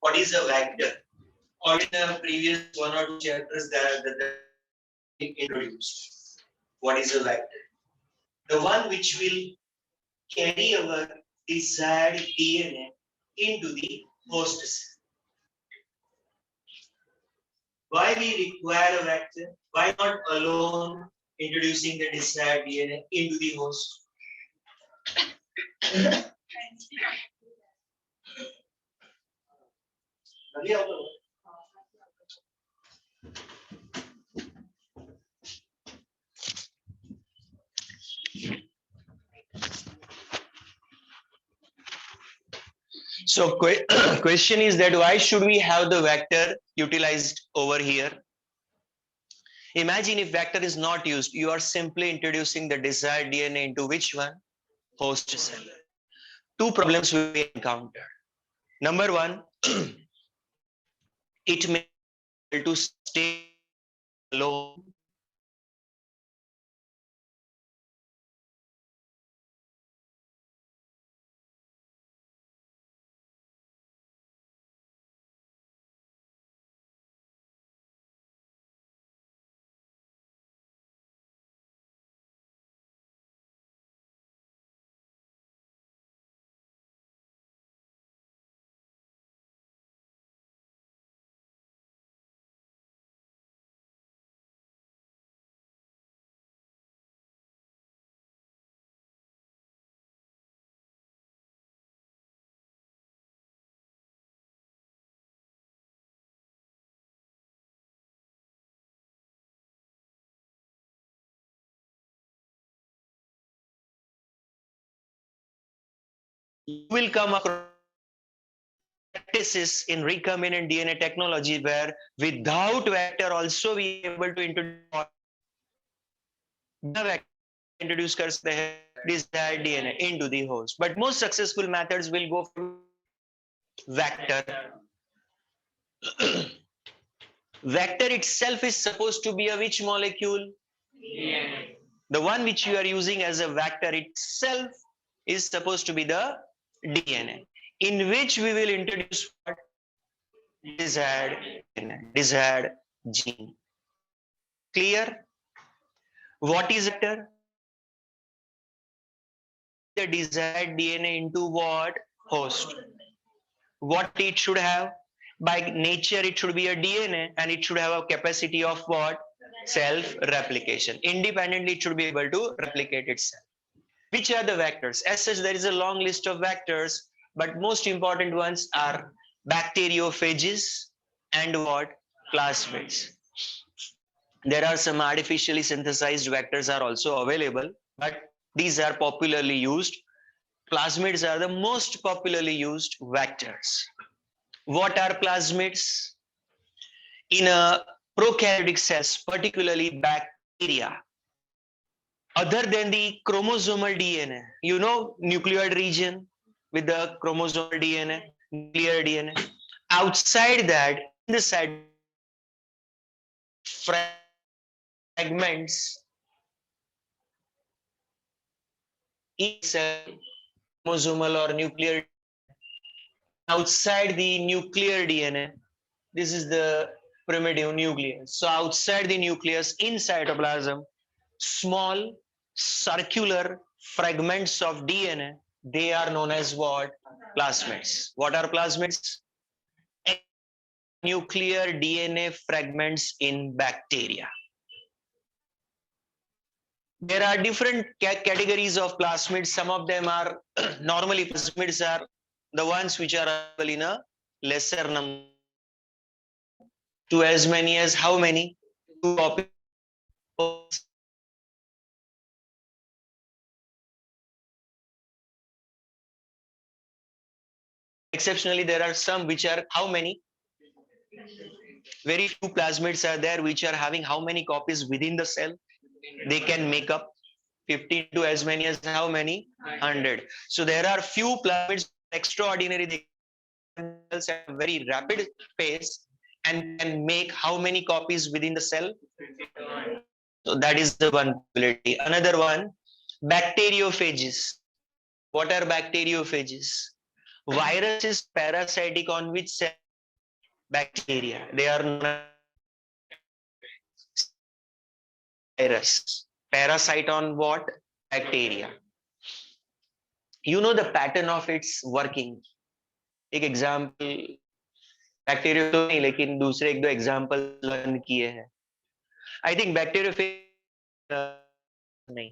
What is a vector? Or in the previous one or two chapters that introduced. What is a vector? The one which will carry our desired DNA into the host cell. Why we require a vector? Why not alone introducing the desired DNA into the host? So question is that why should we have the vector utilized over here? Imagine if vector is not used, you are simply introducing the desired DNA into which one? Host cell. Two problems will be encountered. Number one, it may be able to stay alone. You will come across practices in recombinant DNA technology where without vector also we are able to introduce the desired DNA into the host. But most successful methods will go for vector. Vector itself is supposed to be a which molecule? DNA. The one which you are using as a vector itself is supposed to be the DNA, in which we will introduce what? Desired DNA, desired gene. Clear? What is vector? The desired DNA into what? Host. What it should have? By nature, it should be a DNA and it should have a capacity of what? Self-replication. Independently, it should be able to replicate itself. Which are the vectors? As such, there is a long list of vectors, but most important ones are bacteriophages and what? Plasmids. There are some artificially synthesized vectors are also available, but these are popularly used. Plasmids are the most popularly used vectors. What are plasmids? In a prokaryotic cells, particularly bacteria, other than the chromosomal DNA, you know, nucleoid region with the chromosomal DNA, nuclear DNA. Outside that, in the side fragments is chromosomal or nuclear. Outside the nuclear DNA, this is the primitive nucleus. So outside the nucleus, in cytoplasm, small circular fragments of DNA, they are known as what? Plasmids. What are plasmids? Nuclear DNA fragments in bacteria. There are different categories of plasmids. Some of them are normally plasmids are the ones which are available in a lesser number, to as many as how many? 2 copies. Exceptionally, there are some which are how many? Very few plasmids are there which are having how many copies within the cell? They can make up 50 to as many as how many? 100. So there are few plasmids extraordinary, they at a very rapid pace and can make how many copies within the cell? So that is the one possibility. Another one, bacteriophages. What are bacteriophages? Virus is parasitic on which cell? bacteria. They are virus. Parasite on what? Bacteria. You know the pattern of its working. एक example bacteria तो नहीं लेकिन दूसरे एक दो example learn किए हैं. I think bacteria नहीं.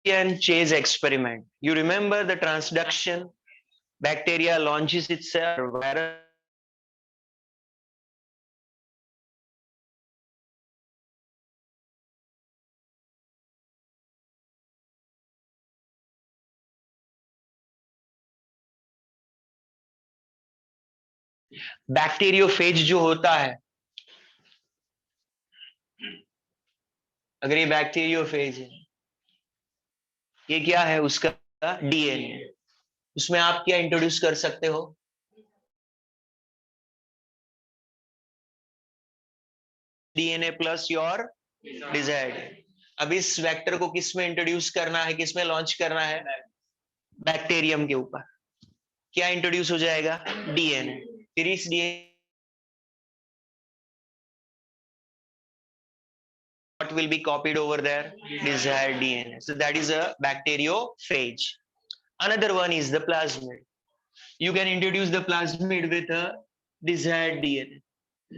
And chase experiment. You remember the transduction? Bacteria launches itself. Virus bacteriophage जो होता है, अगर ये बैक्टीरियोफेज है, ये क्या है? उसका डीएनए. उसमें आप क्या इंट्रोड्यूस कर सकते हो? DNA plus your desired. अब इस वेक्टर को किस में इंट्रोड्यूस करना है, किस में लॉन्च करना है? बैक्टीरियम के ऊपर. क्या इंट्रोड्यूस हो जाएगा? डीएनए. फिर इस DNA what will be copied over there? Desired DNA. So that is a bacteriophage. Another one is the plasmid. You can introduce the plasmid with a desired DNA.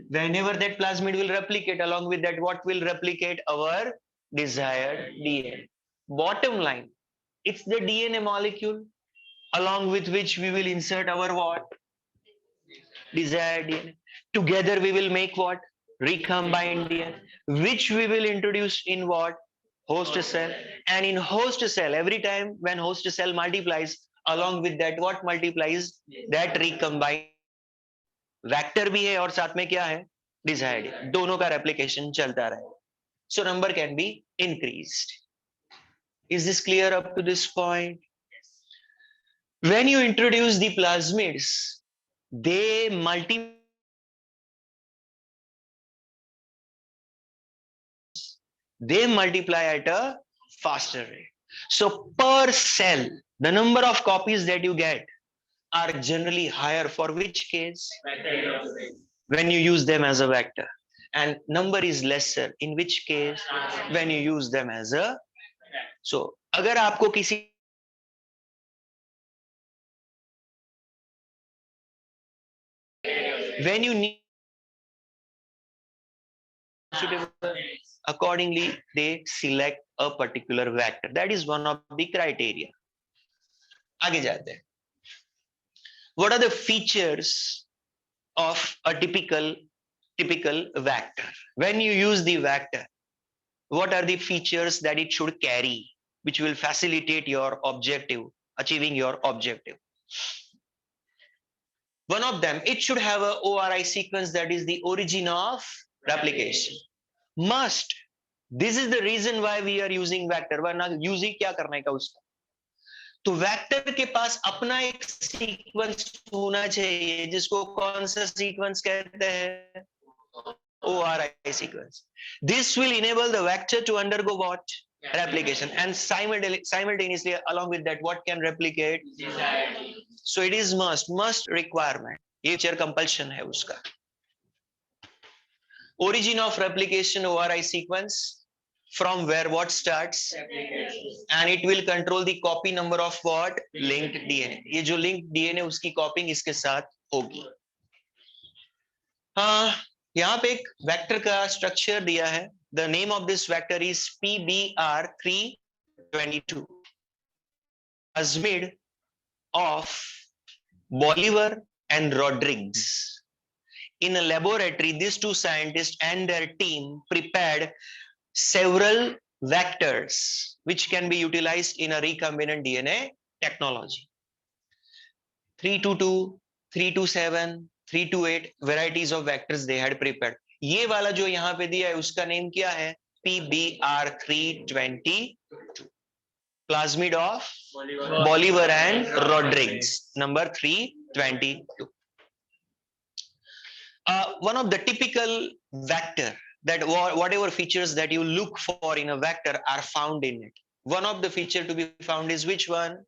Whenever that plasmid will replicate, along with that, what will replicate? Our desired DNA. Bottom line, it's the DNA molecule along with which we will insert our what? Desired DNA. Together we will make what? Recombined DNA, which we will introduce in what? Host cell. And in host cell, every time when host cell multiplies, along with that, what multiplies? That recombined vector भी है और साथ में क्या है? Desired. दोनों का replication चलता रहे. So number can be increased. Is this clear up to this point? When you introduce the plasmids, they multiply at a faster rate. So per cell, the number of copies that you get are generally higher. For which case? When you use them as a vector. And number is lesser. In which case? When you use them as a. So अगर आपको किसी when you need accordingly they select a particular vector. That is one of the criteria. आगे जाते हैं. What are the features of a typical vector? When you use the vector, what are the features that it should carry which will facilitate your objective, achieving your objective? One of them, it should have a ORI sequence, that is the origin of replication. Must. This is the reason why we are using vector. वरना use ही क्या करने का उसका. तो vector के पास अपना एक sequence होना चाहिए, जिसको कौन सा सीक्वेंस कहते हैं? ORI sequence. This will enable the vector to undergo what? Replication. And simultaneously along with that, what can replicate? So it is must requirement. ये feature compulsion है उसका. Origin of replication ORI sequence, from where what starts? And it will control the copy number of what? Linked DNA. ये जो linked DNA उसकी copying इसके साथ होगी. हाँ, यहाँ पे एक वेक्टर का स्ट्रक्चर दिया है. The name of this vector is PBR322. Plasmid of Bolivar and Rodriguez. In a laboratory, these two scientists and their team prepared several vectors which can be utilized in a recombinant DNA technology. 322, 327, 328 varieties of vectors they had prepared. ये वाला जो यहाँ पे दिया है उसका name क्या है? PBR322. Plasmid of Bolivar and Rodriguez. Number 322. One of the typical vector, that whatever features that you look for in a vector are found in it. One of the feature to be found is which one?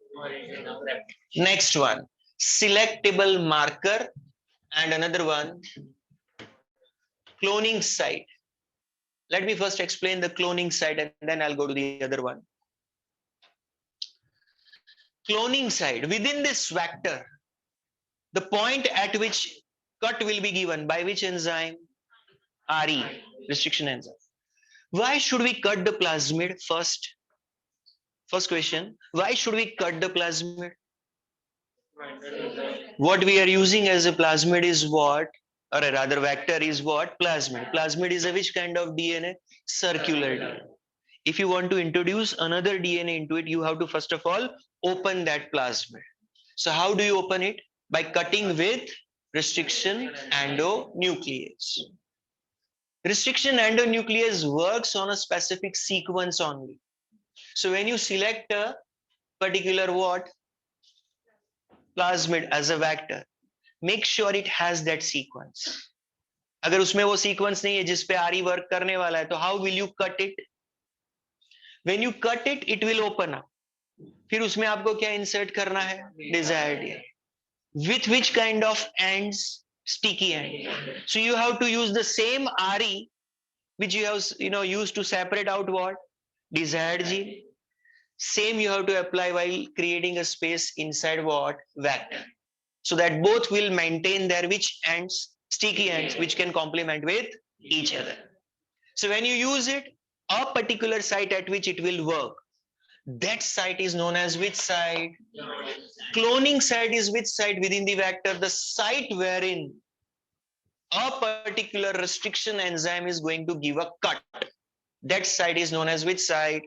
Next one, selectable marker and another one, cloning site. Let me first explain the cloning site and then I'll go to the other one. Cloning site, within this vector, the point at which cut will be given by which enzyme? RE, restriction enzyme. Why should we cut the plasmid first? First question, why should we cut the plasmid? What we are using as a plasmid is what? Or rather vector is what? Plasmid. Plasmid is a which kind of DNA? Circular DNA. If you want to introduce another DNA into it, you have to first of all open that plasmid. So how do you open it? By cutting with restriction endonuclease. Restriction endonuclease works on a specific sequence only. So when you select a particular what? Plasmid as a vector, make sure it has that sequence. अगर उसमें वो sequence नहीं है जिस पे RE work करने वाला है, तो how will you cut it? When you cut it, it will open up. फिर उसमें आपको क्या insert करना है? Desired DNA. With which kind of ends? Sticky end. So you have to use the same RE which you have used to separate out what? Desired gene. Same you have to apply while creating a space inside what? Vector. So that both will maintain their which ends? Sticky ends, which can complement with each other. So when you use it, a particular site at which it will work, that site is known as which site? Cloning site is which site within the vector? The site wherein a particular restriction enzyme is going to give a cut. That site is known as which site?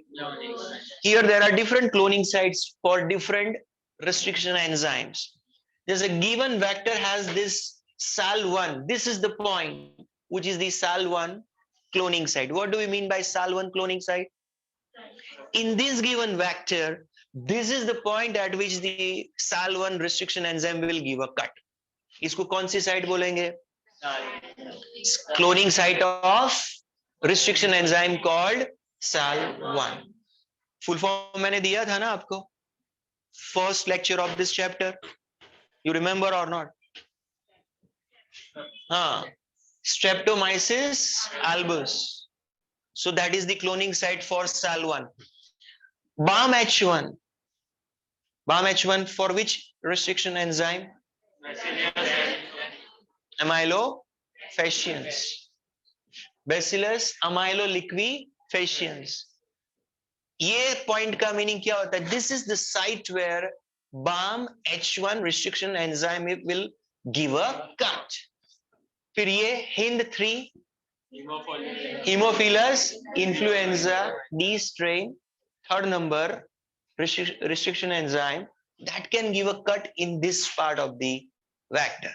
Here there are different cloning sites for different restriction enzymes. There's a given vector has this SAL1. This is the point, which is the SAL1 cloning site. What do we mean by SAL1 cloning site? In this given vector, this is the point at which the SAL1 restriction enzyme will give a cut. इसको कौन सी site बोलेंगे? Cloning site of restriction enzyme called SAL1. Full form मैंने दिया था ना आपको first lecture of this chapter. You remember or not? Streptomyces albus. So that is the cloning site for SAL1. BAM-H1. BAM-H1 for which restriction enzyme? Amylofascians. Bacillus amyloliquefascians. ये point का meaning क्या होता है? This is the site where BAM-H1 restriction enzyme will give a cut. फिर ये HIND3 Haemophilus influenza D strain, third number restriction enzyme that can give a cut in this part of the vector.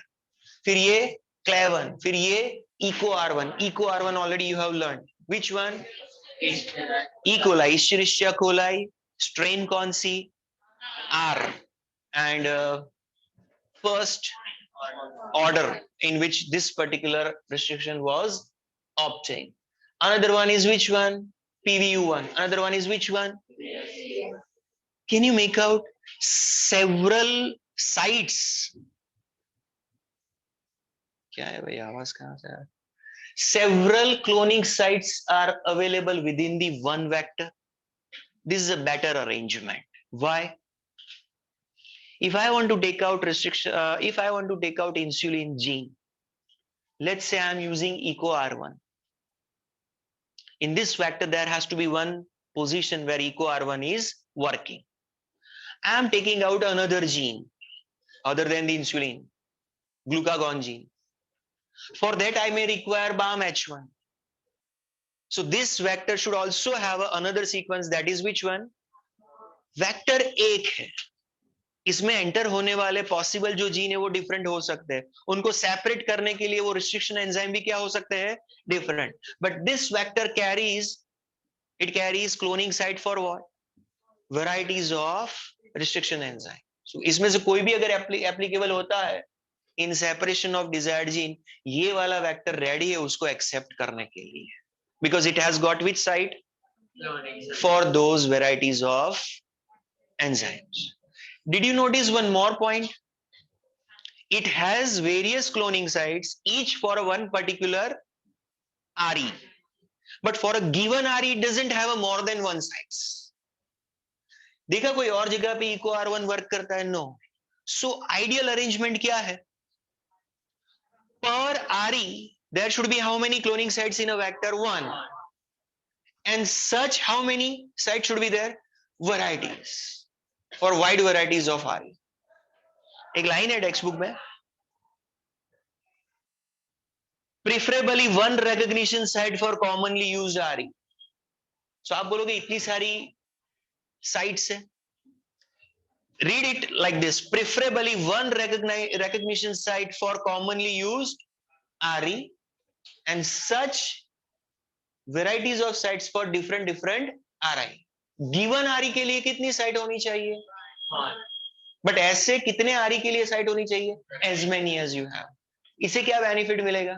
फिर ये CLAV1, फिर ये EcoR1. EcoR1 already you have learned. Which one? E. coli, Escherichia coli, strain कौन सी? R. And first order in which this particular restriction was obtained. Another one is which one? PVU1. Another one is which one? Can you make out several sites? क्या है भैया, आवाज कहाँ से आ रहा है? Several cloning sites are available within the one vector. This is a better arrangement. Why? If I want to take out restriction, if I want to take out insulin gene, let's say I'm using EcoR1. In this vector, there has to be one position where EcoR1 is working. I am taking out another gene other than the insulin, glucagon gene. For that, I may require BAM-H1. So this vector should also have another sequence, that is which one? Vector 1 है. इसमें enter होने वाले possible जो gene है वो different हो सकते हैं. उनको सेपरेट करने के लिए वो रिस्ट्रिक्शन एंजाइम भी क्या हो सकते हैं? Different. But this vector carries cloning site for what? Varieties of restriction enzyme. So इसमें से कोई भी अगर एप्लीकेबल होता है in separation of desired gene, ये वाला वेक्टर रेडी है उसको एक्सेप्ट करने के लिए, because it has got which site? For those varieties of enzymes. Did you notice one more point? It has various cloning sites, each for one particular RE. But for a given RE, it doesn't have a more than one sites. देखा कोई और जगह पे eco R1 work करता है? No. So ideal arrangement क्या है? Per RE, there should be how many cloning sites in a vector? 1. And such how many sites should be there? Varieties. For wide varieties of RE. एक line है text book में, preferably one recognition site for commonly used RE. सो आप बोलोगे इतनी सारी sites है. Read it like this: preferably one recognition site for commonly used RE and such varieties of sites for different RI. Given RE के लिए कितनी site होनी चाहिए? बट ऐसे कितने RE के लिए साइट होनी चाहिए? As many as you have. इसे क्या बेनिफिट मिलेगा?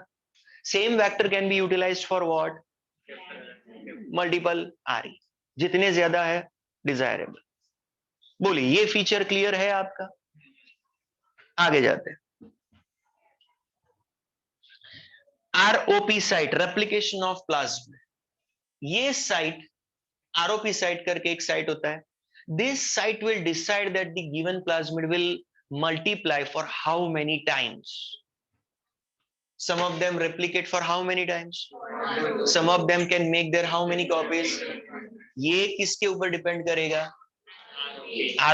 Same vector can be utilised for what? Multiple RE. जितने ज्यादा है डिजायरेबल. बोलिए, ये फीचर क्लियर है आपका? आगे जाते हैं. ROP site, replication of plasm. ये साइट ROP साइट करके एक साइट होता है. This site will decide that the given plasmid will multiply for how many times. Some of them replicate for how many times? Some of them can make their how many copies? ये किसके ऊपर depend करेगा?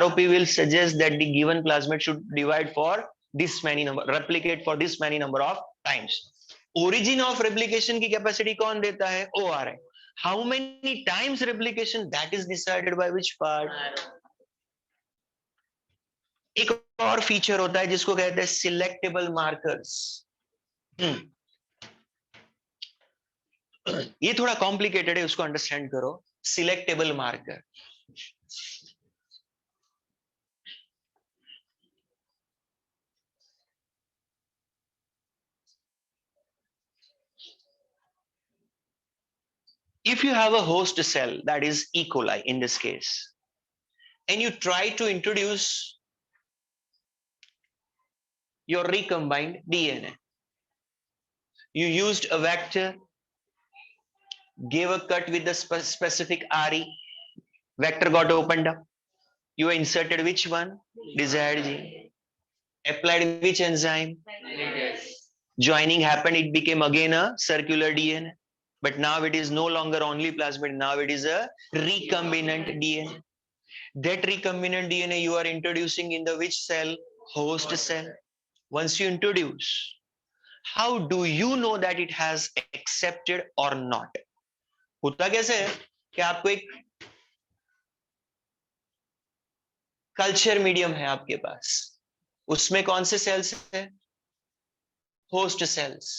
ROP will suggest that the given plasmid should divide for this many number, replicate for this many number of times. Origin of replication की capacity कौन देता है? ORI. How many times replication, that is decided by which part? एक और feature होता है जिसको कहते हैं सिलेक्टेबल मार्कर्स. ये थोड़ा कॉम्प्लिकेटेड है, उसको अंडरस्टैंड करो. Selectable marker. If you have a host cell, that is E. coli in this case, and you try to introduce your recombined DNA, you used a vector, gave a cut with the specific RE, vector got opened up, you inserted which one? Desired gene. Applied which enzyme? Joining happened, it became again a circular DNA. But now it is no longer only plasmid, now it is a recombinant DNA. That recombinant DNA you are introducing in the which cell? Host cell. Once you introduce, how do you know that it has accepted or not? होता कैसे है कि आपको एक culture medium है आपके पास, उसमें कौन से सेल्स है? Host cells.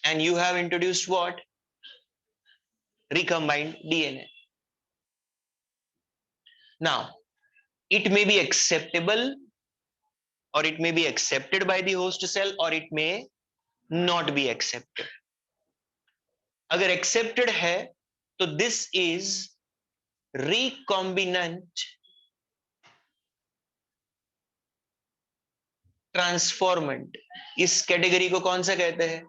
And you have introduced what? Recombined DNA. Now, it may be acceptable or it may be accepted by the host cell or it may not be accepted. अगर accepted है तो this is recombinant transformant. इस category को कौन सा कहते हैं?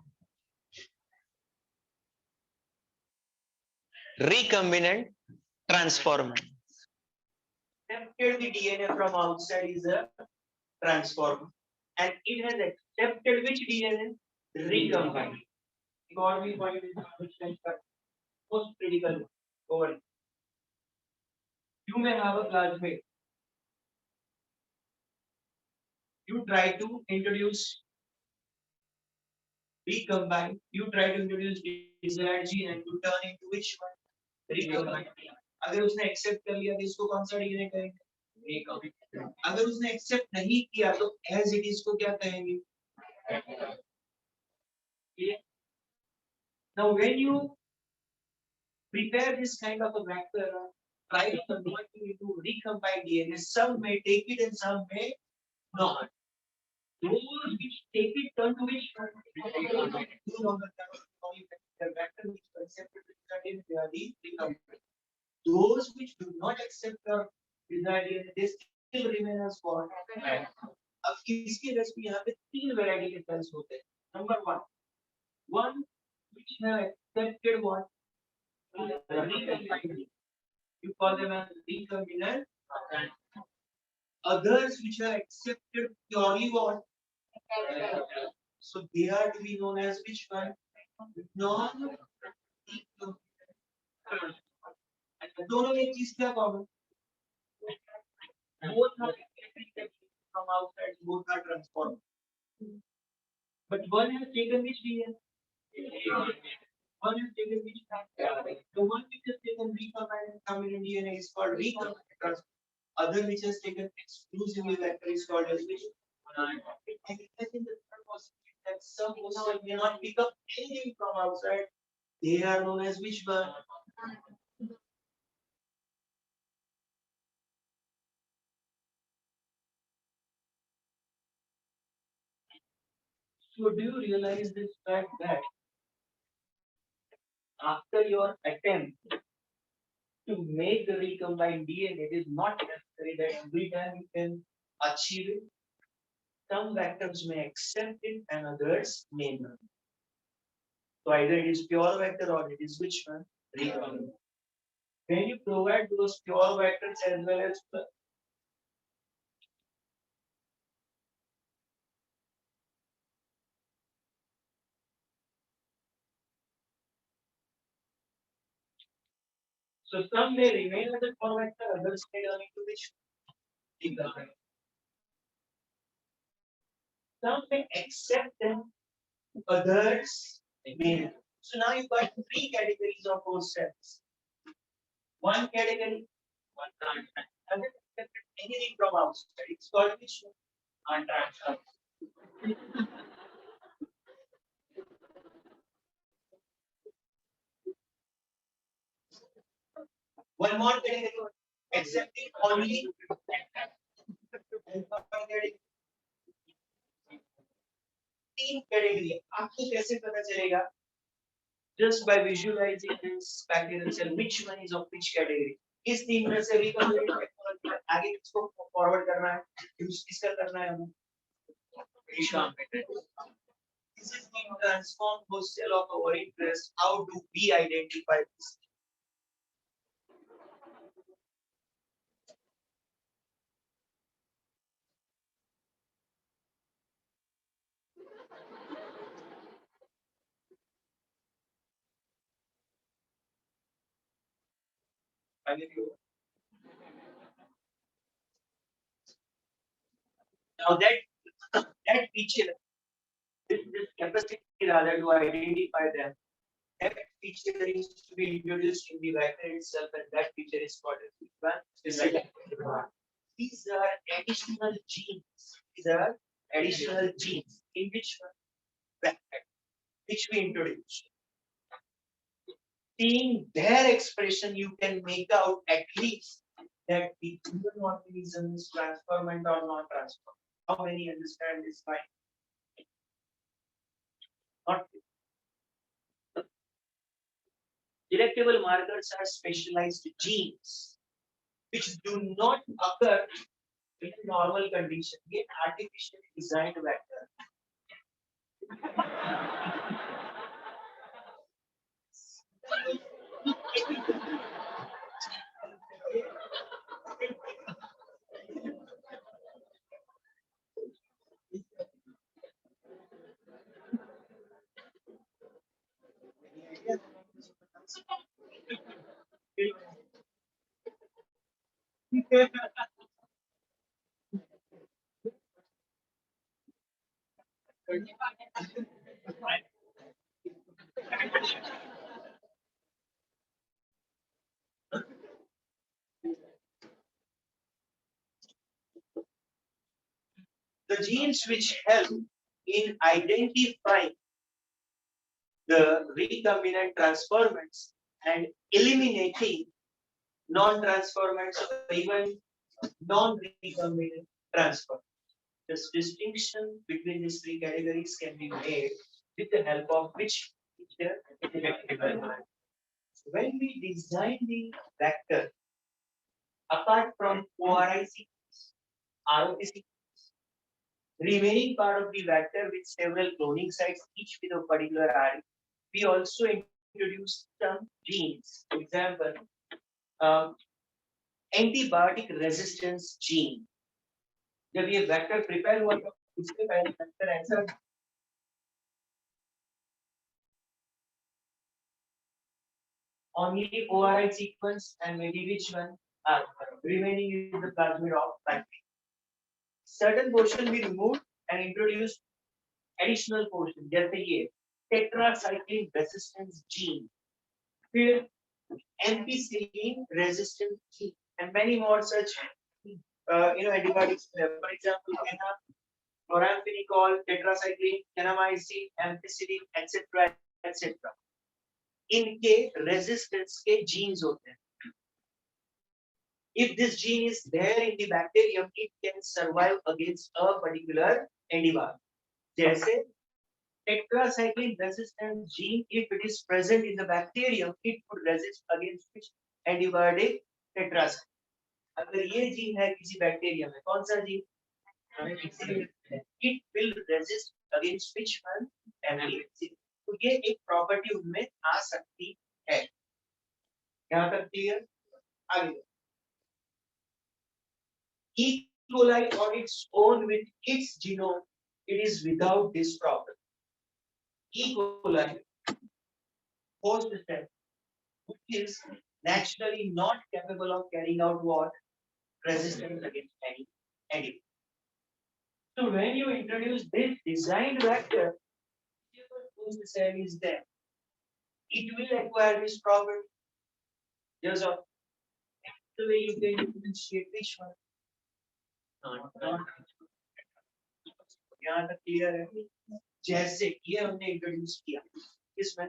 Recombinant transformant. Accepted the DNA from outside is a transformer, and it has accepted which DNA? Recombinant. God will point which can cut most critical over. You may have a plasmid. You try to introduce recombine. You try to introduce desired gene and you turn into which one? Recombine. अगर उसने accept कर लिया तो इसको कौन सा DNA कहेंगे? अगर उसने एक्सेप्ट नहीं किया तो एज इट इज को क्या कहेंगे? Now when you prepare this kind of a vector, try to convert it into recombined DNA. Some may take it and some may not. Those which take it turn to which one? No longer the vector which is accepted to study they are the recombinant. Those which do not accept or desired they still remain as what? अब इसके वजह से यहाँ पे तीन variety के cells होते हैं. Number one which have accepted what? Recombinant. You call them as recombinant. Others which are accepted purely what? So they are to be known as which one? Non-recombinant. दोनों में एक चीज क्या common? Both are accepted from outside. Both are transformed. But one has taken which DNA? One has taken which factor? The one which has taken recombinant DNA is called recombinant transfer. Other which has taken exclusively vector is called as which? And I think the third possibility that some cell may not pick up anything from outside. They are known as which one? So do you realize this fact that after your attempt to make the recombined DNA, it is not necessary that every time you can achieve it. Some vectors may accept it and others may not. So either it is pure vector or it is which one? Recombinant. Can you provide those pure vectors as well as so some may remain as a pure vector, others may turn into which? Recombinant. Some may accept them, others may not. So now you got three categories of those cells. One category, one transplant. Other accepted anything from outside. It's called which one? Transplant. One more category, accepting only तीन category. आपको कैसे पता चलेगा? Just by visualizing this bacterial cell, which one is of which category? इस तीन में से recombinant technology आगे किसको फॉरवर्ड करना है? यूज किसका करना है हमें? recombinant. This is being transformed host cell of our interest. How do we identify this? Now that feature, this capacity rather to identify them, that feature is to be introduced in the vector itself, and that feature is called as these are additional genes. These are additional genes in which vector, which we introduce. Seeing their expression, you can make out at least that the human organism is transformant or not transformant. How many understand this line? Not delectable markers are specialized genes which do not occur in normal condition. Ye artificially designed vector. The genes which help in identifying the recombinant transformants and eliminating non-transformants or even non-recombinant transformants. This distinction between these three categories can be made with the help of which feature? When we design the vector, Apart from ORI sequence, ROP sequence, remaining part of the vector with several cloning sites, each with a particular RE. We also introduced some genes. For example, um, antibiotic resistance gene. जब ये vector prepare हुआ तो उसके पहले vector ऐसा only ORI sequence and maybe which one remaining is the plasmid of bacteria. Certain portion we removed and introduced additional portion जैसे ये tetracycline resistance gene, फिर ampicillin resistance gene and many more such antibiotics. For example, chloramphenicol, tetracycline, kanamycin, ampicillin, etc. etc. इनके resistance के genes होते हैं. If this gene is there in the bacterium, it can survive against a particular antibiotic. जैसे tetracycline resistant gene, if it is present in the bacterium, it would resist against which antibiotic? Tetracycline. अगर ये gene है किसी bacteria में, कौन सा gene? It will resist against which one? Ampicillin. तो ये एक प्रॉपर्टी उनमें आ सकती है. यहाँ तक क्लियर? आगे. E. coli on its own with its genome, it is without this problem. E. coli host cell, which is naturally not capable of carrying out what? Resistance against any antibody. So when you introduce this designed vector, host cell is there. It will acquire this property. There's a the way you can differentiate which one. यहाँ तक clear है. जैसे ये हमने introduce किया इसमें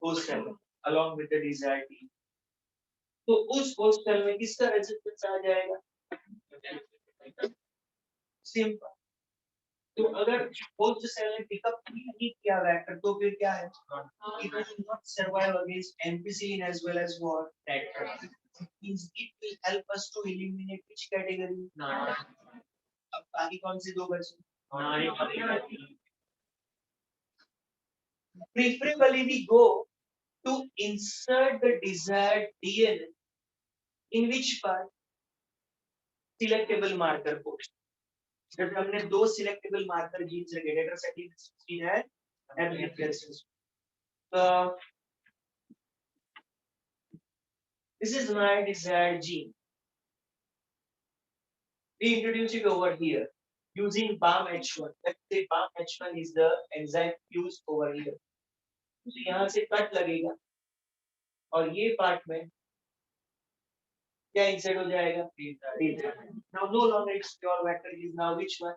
host cell along with the desired gene. तो उस होस्ट सेल में किसका रेजिस्टेंस आ जाएगा? सिंपल. तो अगर होस्ट सेल ने पिकअप नहीं किया वेक्टर तो फिर क्या है? It will not survive against ampicillin as well as what? Tetracycline. Means it will help us to eliminate which category? अब बाकी कौन से दो बचे? Preferably we go to insert the desired DNA in which part? Selectable marker portion. जब हमने दो selectable marker genes रखे, tetracycline gene है, ampicillin. This is my desired gene. We introduce it over here using BAM-H1. Let's say BAM-H1 is the enzyme used over here. तो यहाँ से cut लगेगा और ये पार्ट में क्या इंसर्ट हो जाएगा? Now no longer it's pure vector, it is now which one?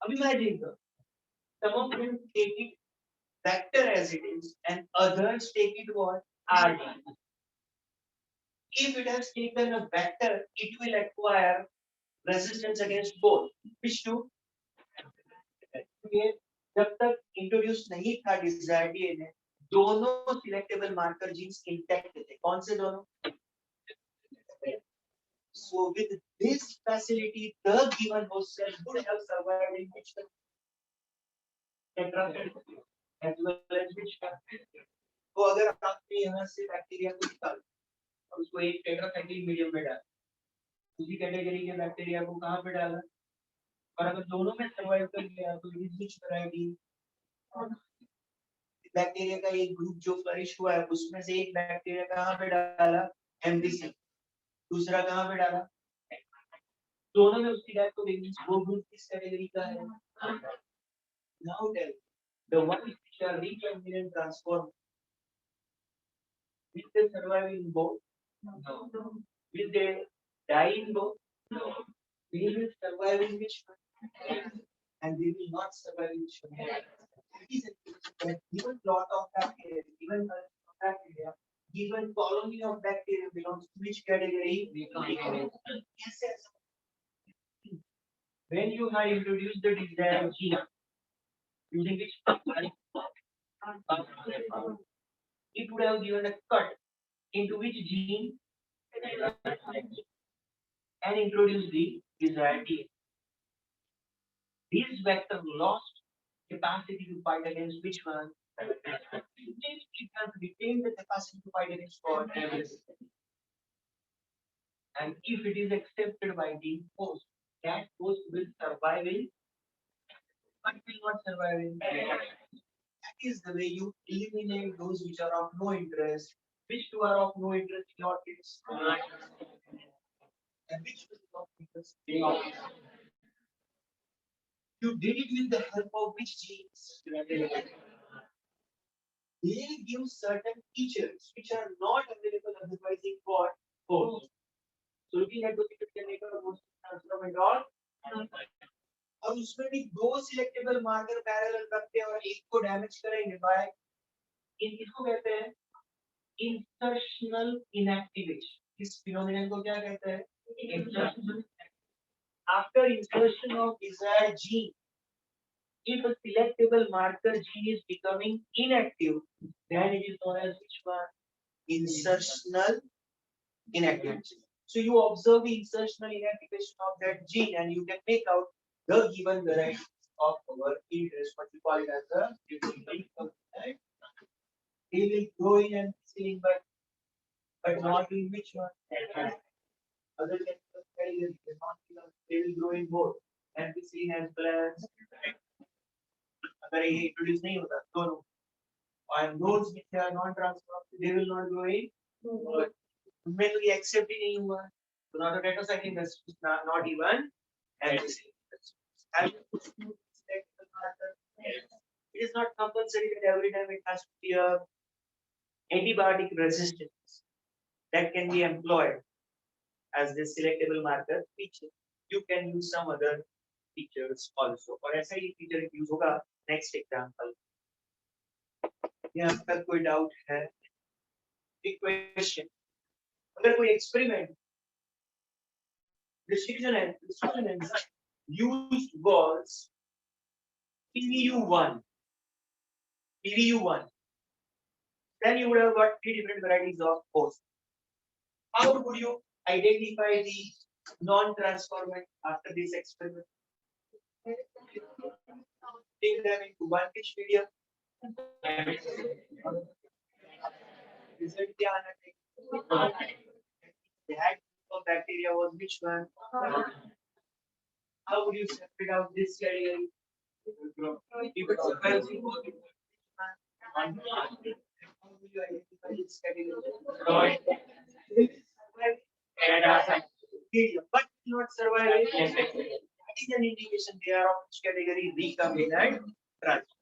अब imagine some of them take it vector as it is and others take it what? RD. If it has taken a vector, it will acquire resistance against both. Which two? जब तक introduce नहीं था desired DNA, दोनों selectable marker jeans intact थे. कौन से दोनों? So with this facility, the given host cell would have survived in which tetracycline as well as which. तो अगर आपने यहाँ से बैक्टीरिया को निकाला और उसको एक टेट्रासाइक्लिन मीडियम में डाला, उसी कैटेगरी के बैक्टीरिया को कहाँ पे डाला? और अगर दोनों में सर्वाइव कर गया तो विच वैरायटी? बैक्टीरिया का एक ग्रुप जो फ्लरिश हुआ है उसमें से एक बैक्टीरिया कहाँ पे डाला? एमबीसी. दूसरा कहाँ पे डाला? दोनों में उसकी डेथ को देखिए, वो ग्रुप किस कैटेगरी का है? Now tell the one which are recombinant transform, will they survive in both? No. Will they die in both? No. They will survive in which one? And they will not survive in which one? It is a given lot of bacteria, given bacteria, given colony of bacteria belongs to which category? Yes, yes. When you have introduced the desired gene, using which it would have given a cut into which gene? and introduce the desired DNA. This vector lost capacity to fight against which one? It has retained the capacity to fight against what? And if it is accepted by the host, that host will survive in, but will not survive in. That is the way you eliminate those which are of no interest. Which two are of no interest in your case? And which will of interest in your case? You did it with the help of which genes? They give certain features which are not available otherwise in what? Host. So looking at those features can make a host transform and all. और उसमें भी दो selectable marker parallel रखते हैं और एक को damage करेंगे बाय इसको कहते हैं इंसर्शनल इनएक्टिवेशन इस फिनोमेनन को क्या कहते हैं insertional after insertion of desired gene if a selectable marker gene is becoming inactive then it is known as which one insertional inactivation so you observe the insertional inactivation of that gene and you can make out the given variety of our interest, what we call it as the right? They will grow in and seeing, but not in which one? Other than they will grow in both and be seen as plants. अगर ये introduce नहीं होता दोनों and those which are non-transformed they will not grow in उनमें तो ये accept ही नहीं हुआ so not a tetracycline is not even and it is not compulsory that every time it has to be a antibiotic resistance that can be employed as the selectable marker feature. You can use some other features also. और ऐसा ही feature use होगा next example. यहाँ तक कोई doubt है? Big question. अगर कोई experiment decision used was PVU1. Then you would have got three different varieties of host. How would you identify the non-transformant after this experiment? Take them into one pitch medium. Result क्या आना चाहिए? The head of bacteria was which one? How would you separate out this category? If it survives in both, how will you identify this category? But not survive. That is an indication they are of which category recombinant transform.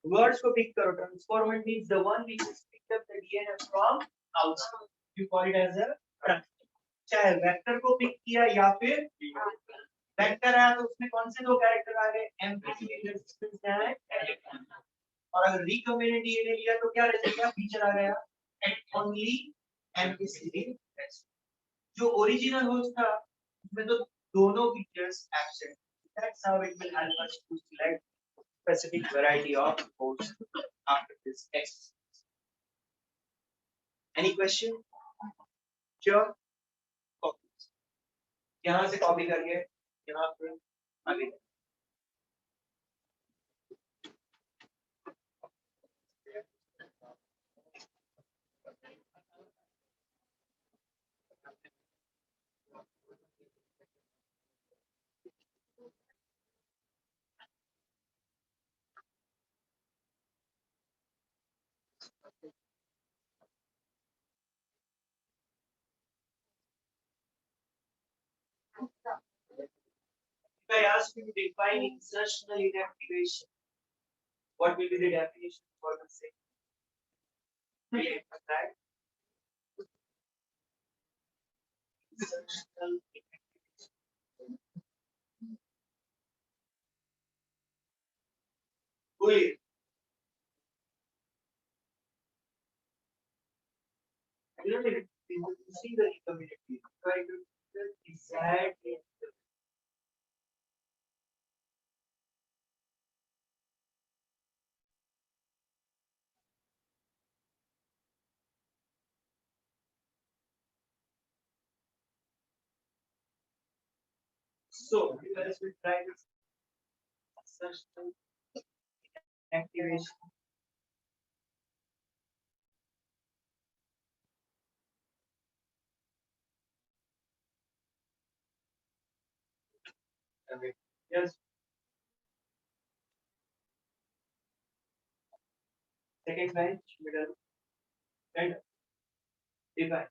Words को pick करो. Transformant means the one which is picked up the DNA from outside. You call it as a transformant. चाहे vector को pick किया या फिर vector आया तो उसमें कौन से दो कैरेक्टर आ गए एम्पलीफिकेशन रेजिस्टेंस है और अगर रिकॉम्बिनेंट डीएनए लिया तो क्या रहेगा फीचर आ गया ओनली एम्पलीफिकेशन जो ओरिजिनल होस्ट था उसमें तो दोनों features absent that's how it will help us to select specific variety of host after this exercise any question sure यहाँ से कॉपी करिए यहाँ पे आगे If I ask you to define insertional inactivation, what will be the definition for the same? Insertional inactivation. Bullet. You know, you see the community, try to decide So let's try this assertion activation. Okay. Yes. Second bench, middle, and divide.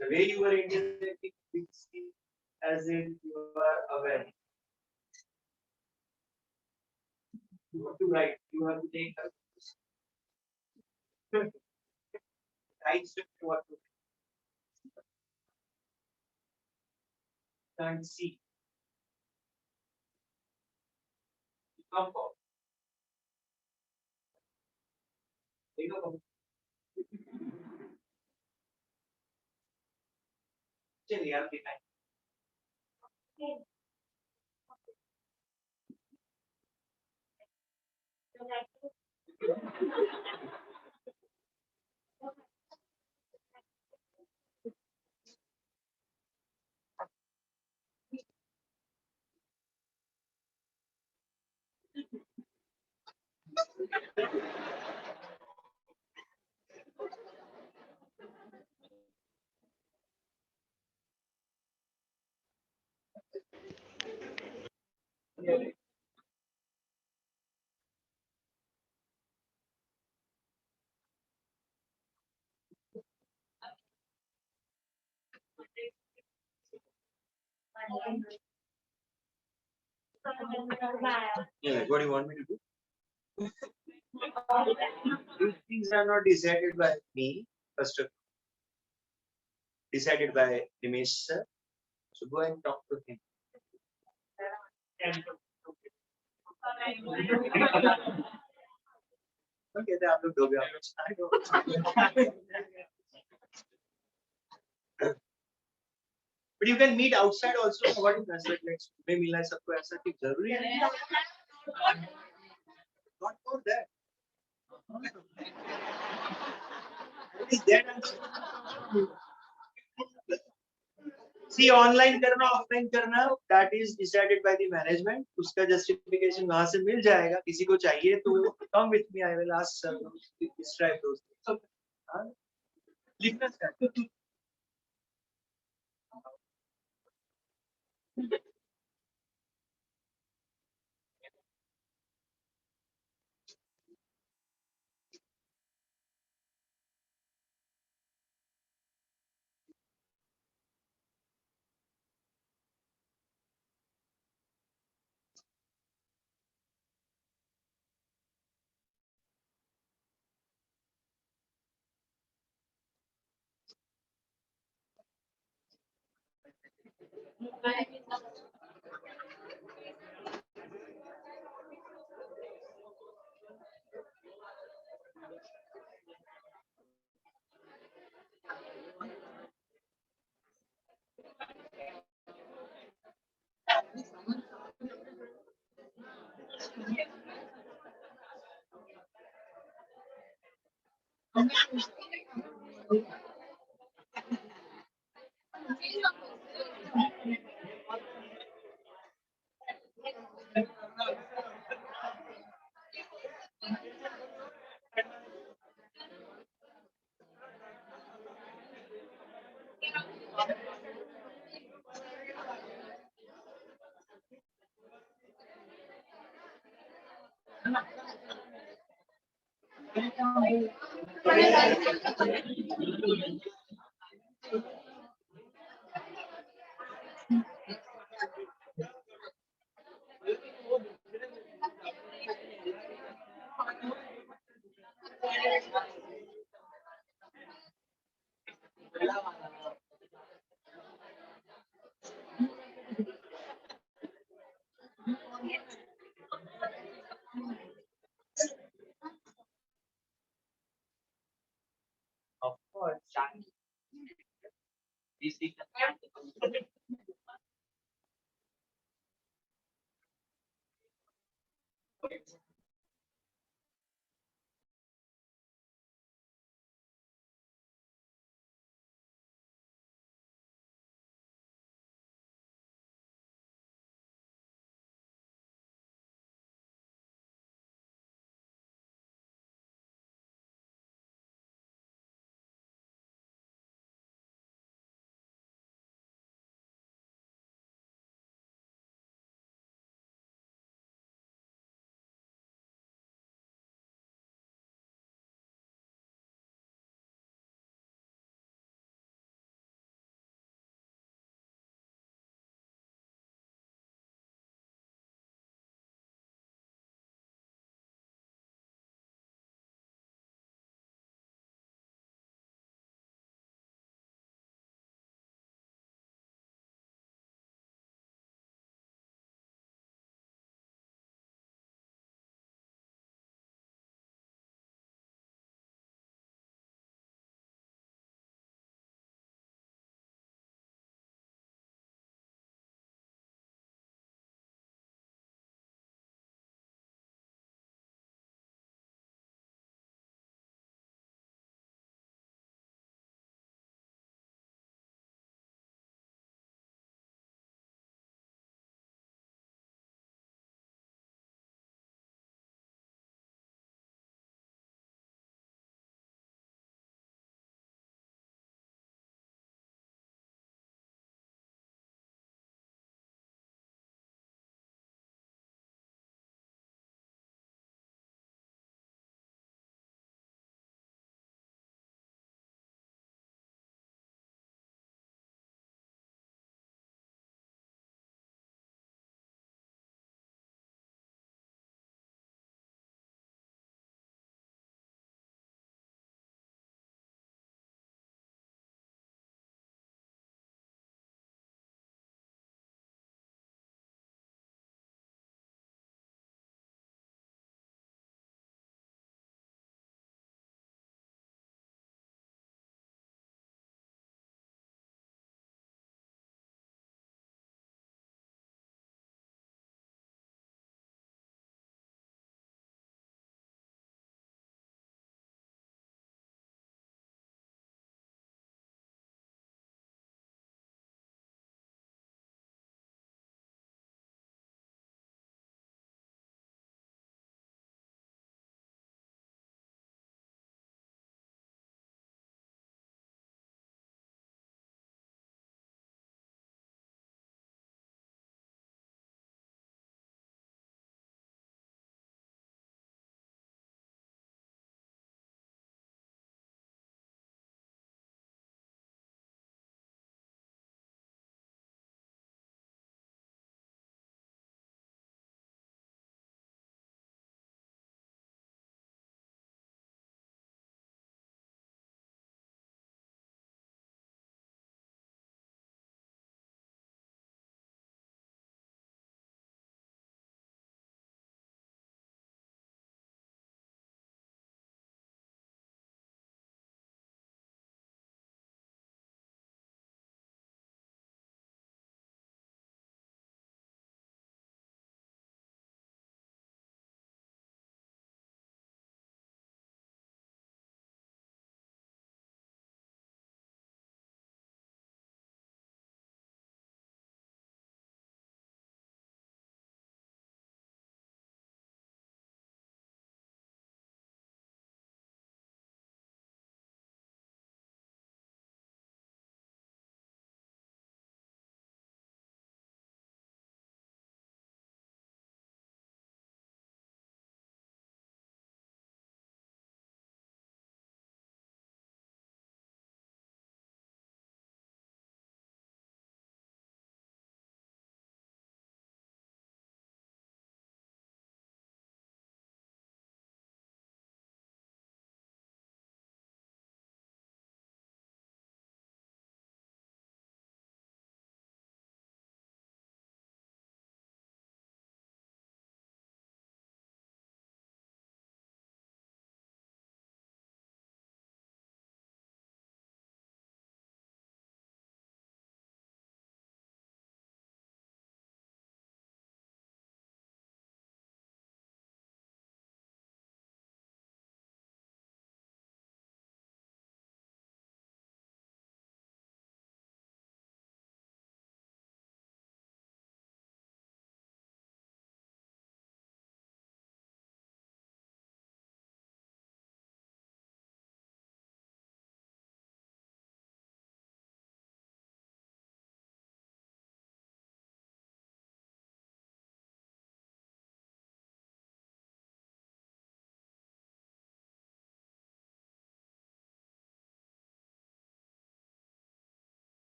The way you are interacting with see as if you are aware. You have to write. You have to take a right step to what to and see. Come forward. Take a moment. चलिए आप दिखाएं. Yeah, what do you want me to do? These things are not decided by me, first of all, decided by Dinesh sir. So go and talk to him. Okay, then आप लोग दो भी आप लोग start हो. But you can meet outside also. What is that? Like, may मिलना है सबको ऐसा कि जरूरी है. Not for that. What is that? See, online करना, offline करना, that is decided by the management. उसका justification वहाँ से मिल जाएगा. किसी को चाहिए तो come with me. I will ask sir to describe those things. So, लिखना start. Of course.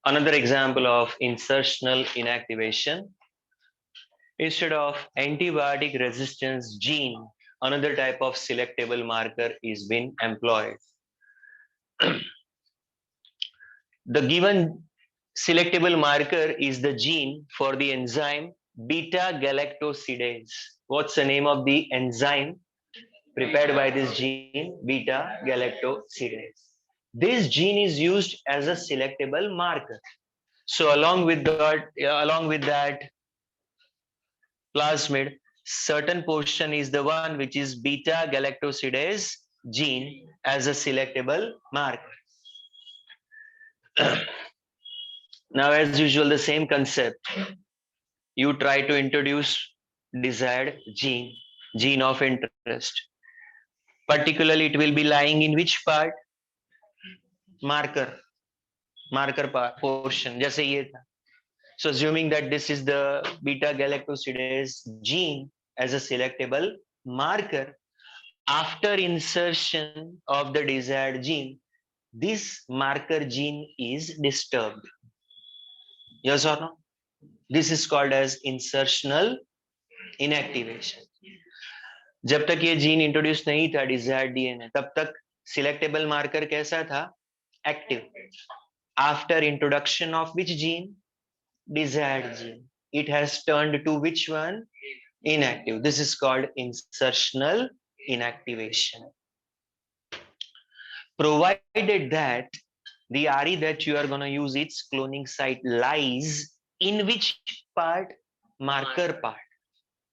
Another example of insertional inactivation. Instead of antibiotic resistance gene, another type of selectable marker is being employed. The given selectable marker is the gene for the enzyme beta galactosidase. What's the name of the enzyme prepared by this gene? Beta galactosidase. This gene is used as a selectable marker. So along with that plasmid, certain portion is the one which is beta galactosidase gene as a selectable marker. Now, as usual, the same concept. You try to introduce desired gene of interest. Particularly, it will be lying in which part? Marker part, portion. जैसे ये था. So, assuming that this is the beta galactosidase gene as a selectable marker, after insertion of the desired gene, this marker gene is disturbed. Yes or no? This is called as insertional inactivation. जब तक ये gene introduce नहीं था desired DNA, तब तक selectable marker कैसा था? Active. After introduction of which gene? Desired gene. It has turned to which one? Inactive. This is called insertional inactivation. Provided that the RE that you are going to use, its cloning site lies in which part? Marker part.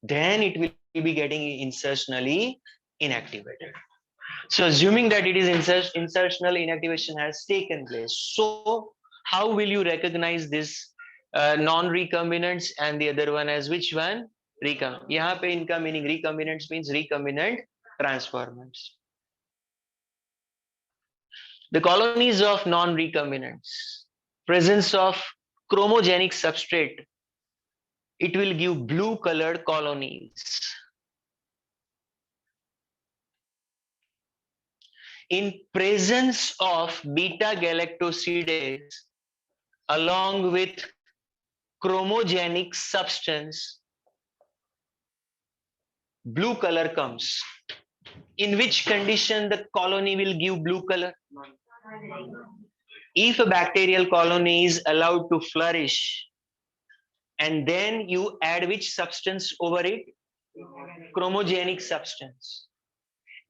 Then it will be getting insertionally inactivated. So assuming that it is insertional inactivation has taken place, so how will you recognize this non-recombinants and the other one as which one? Recombinant. यहाँ पे इनका meaning recombinants means recombinant transformers. The colonies of non-recombinants, presence of chromogenic substrate, it will give blue colored colonies. In presence of beta galactosidase along with chromogenic substance, blue color comes. In which condition the colony will give blue color? If a bacterial colony is allowed to flourish and then you add which substance over it? Chromogenic substance.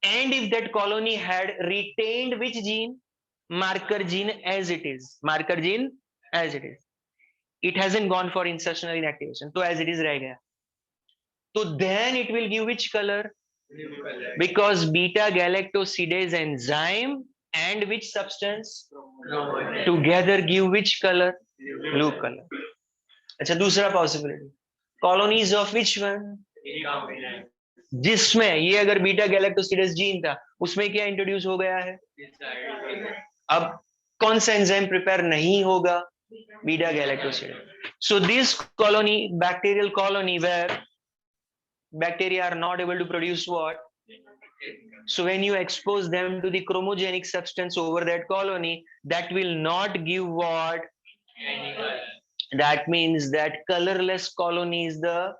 And if that colony had retained which gene? Marker gene as it is. Marker gene as it is. It hasn't gone for insertional inactivation. So as it is रह गया. So then it will give which color? Because beta galactosidase enzyme and which substance together give which color? Blue color. अच्छा दूसरा possibility. Colonies of which one? जिसमें ये अगर beta गैलेक्टोसिडेस gene था उसमें क्या इंट्रोड्यूस हो गया है? अब कौन सा एंजाइम प्रिपेयर नहीं होगा? Beta गैलेक्टोसिडेस. So this colony, bacterial colony where bacteria are not able to produce what? So when you expose them to the chromogenic substance over that colony, that will not give what? That means that colorless colony is the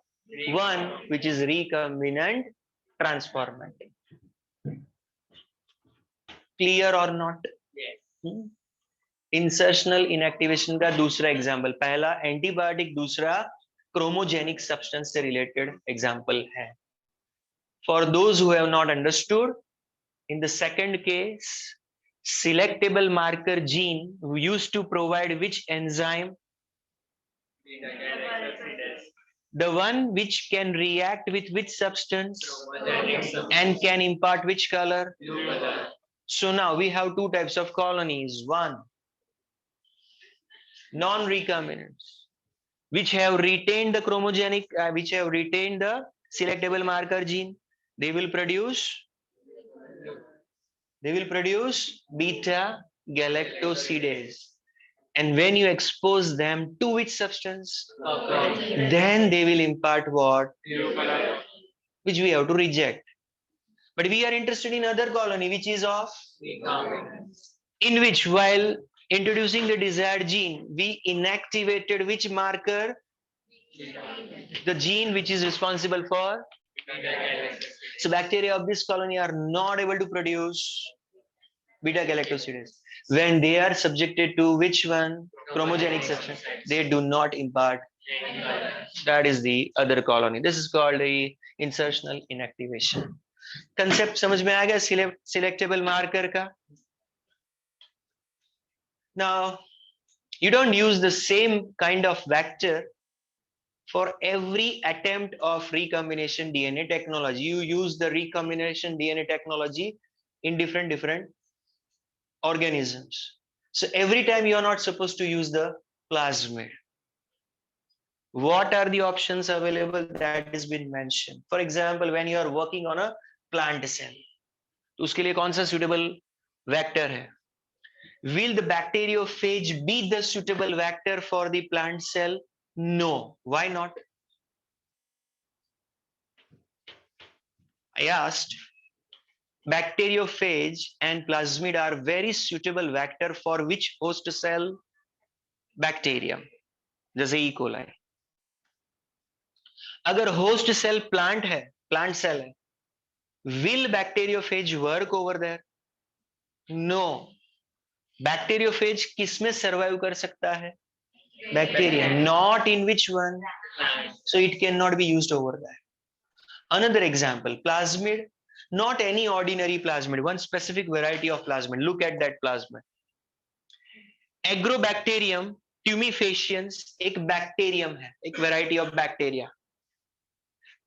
one which is recombinant transformatic. Clear or not? Yes. Insertional inactivation का दूसरा example, पहला antibiotic, दूसरा chromogenic substance से related example है. For those who have not understood, in the second case, selectable marker gene used to provide which enzyme? The one which can react with which substance and can impart which color? So now we have two types of colonies. One, non-recombinants, which have retained the chromogenic, which have retained the selectable marker gene. They will produce beta galactosidase. And when you expose them to which substance, then they will impart what? Which we have to reject. But we are interested in other colony, which is of, in which while introducing the desired gene, we inactivated which marker? The gene which is responsible for. So bacteria of this colony are not able to produce beta galactosidase. When they are subjected to which one? Chromogenic substance. They do not impart. That is the other colony. This is called the insertional inactivation. Concept समझ में आ गया selectable marker का? Now, you don't use the same kind of vector for every attempt of recombination DNA technology. You use the recombination DNA technology in different organisms. So every time you are not supposed to use the plasmid. What are the options available? That has been mentioned. For example, when you are working on a plant cell, तो उसके लिए कौन सा suitable vector है? Will the bacteriophage be the suitable vector for the plant cell? No. Why not? I asked. Bacteriophage and plasmid are very suitable vector for which host cell? Bacterium. जैसे E. coli. अगर host cell plant है, plant cell है, will bacteriophage work over there? No. Bacteriophage किसमें survive कर सकता है? Bacteria. Not in which one? So it cannot be used over there. Another example, plasmid. Not any ordinary plasmid, one specific variety of plasmid. Look at that plasmid. Agrobacterium tumefaciens एक bacterium है, एक variety of bacteria.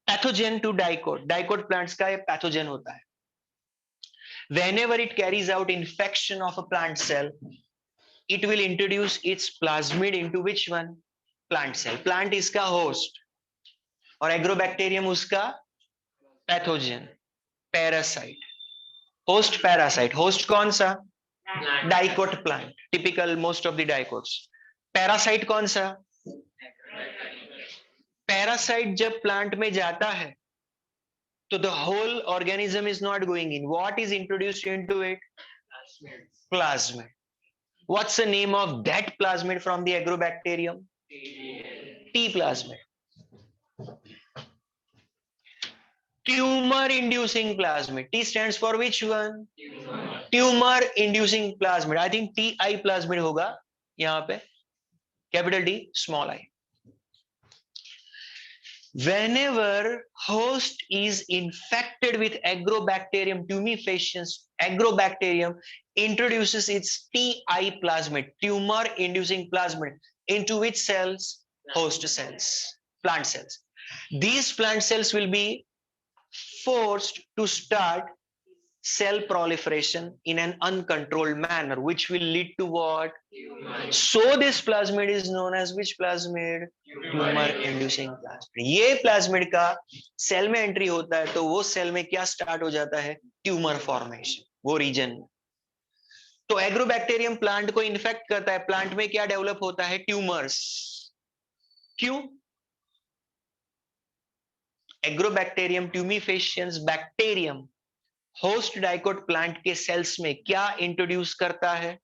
Pathogen to dicot. Dicot plants का ये pathogen होता है. Whenever it carries out infection of a plant cell, it will introduce its plasmid into which one? Plant cell. Plant इसका host और agrobacterium उसका pathogen. Parasite. Host parasite. Host कौन सा? Dicot plant. Typical most of the dicots. Parasite कौन सा? Parasite जब plant में जाता है तो the whole organism is not going in. What is introduced into it? Plasmid. What's the name of that plasmid from the agrobacterium? T plasmid. Tumor inducing plasmid. T stands for which one? Tumor inducing plasmid. I think TI plasmid होगा यहाँ पे. Capital T, small I. Whenever host is infected with agrobacterium tumefaciens, agrobacterium introduces its TI plasmid, tumor inducing plasmid, into which cells? Host cells, plant cells. These plant cells will be forced to start cell proliferation in an uncontrolled manner, which will lead to what? So this plasmid is known as which plasmid? Tumor inducing plasmid. ये plasmid का cell में entry होता है तो वो cell में क्या start हो जाता है? ट्यूमर फॉर्मेशन, वो रीजन. तो एग्रोबैक्टीरियम प्लांट को इन्फेक्ट करता है, प्लांट में क्या डेवलप होता है? ट्यूमर्स. क्यों? Agrobacterium tumefaciens bacterium host dicot plant के सेल्स में क्या इंट्रोड्यूस करता है?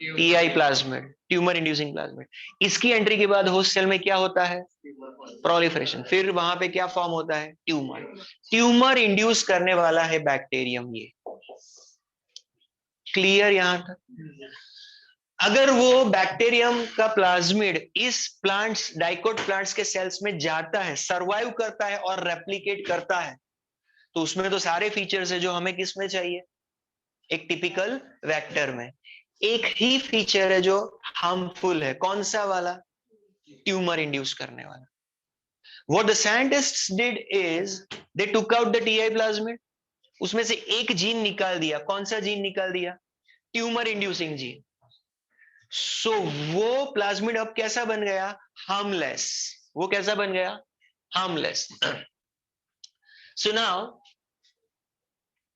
TI plasmid, tumour inducing plasmid. इसकी एंट्री के बाद होस्ट सेल में क्या होता है? प्रोलिफरेशन. फिर वहां पे क्या फॉर्म होता है? ट्यूमर. ट्यूमर इंड्यूस करने वाला है बैक्टीरियम. ये क्लियर यहां तक? अगर वो बैक्टीरियम का प्लाज्मिड इस प्लांट्स, डाइकोट प्लांट्स के सेल्स में जाता है, सर्वाइव करता है और रेप्लिकेट करता है, तो उसमें तो सारे फीचर्स है जो हमें किस में चाहिए? एक टिपिकल वेक्टर में. एक ही फीचर है जो हार्मफुल है. कौन सा वाला? ट्यूमर इंड्यूस करने वाला. What the scientists did is they took out the TI plasmid. उसमें से एक जीन निकाल दिया. कौन सा जीन निकाल दिया? Tumour inducing gene. सो वो प्लाज्मिड अब कैसा बन गया? हार्मलेस. वो कैसा बन गया? Harmless. So now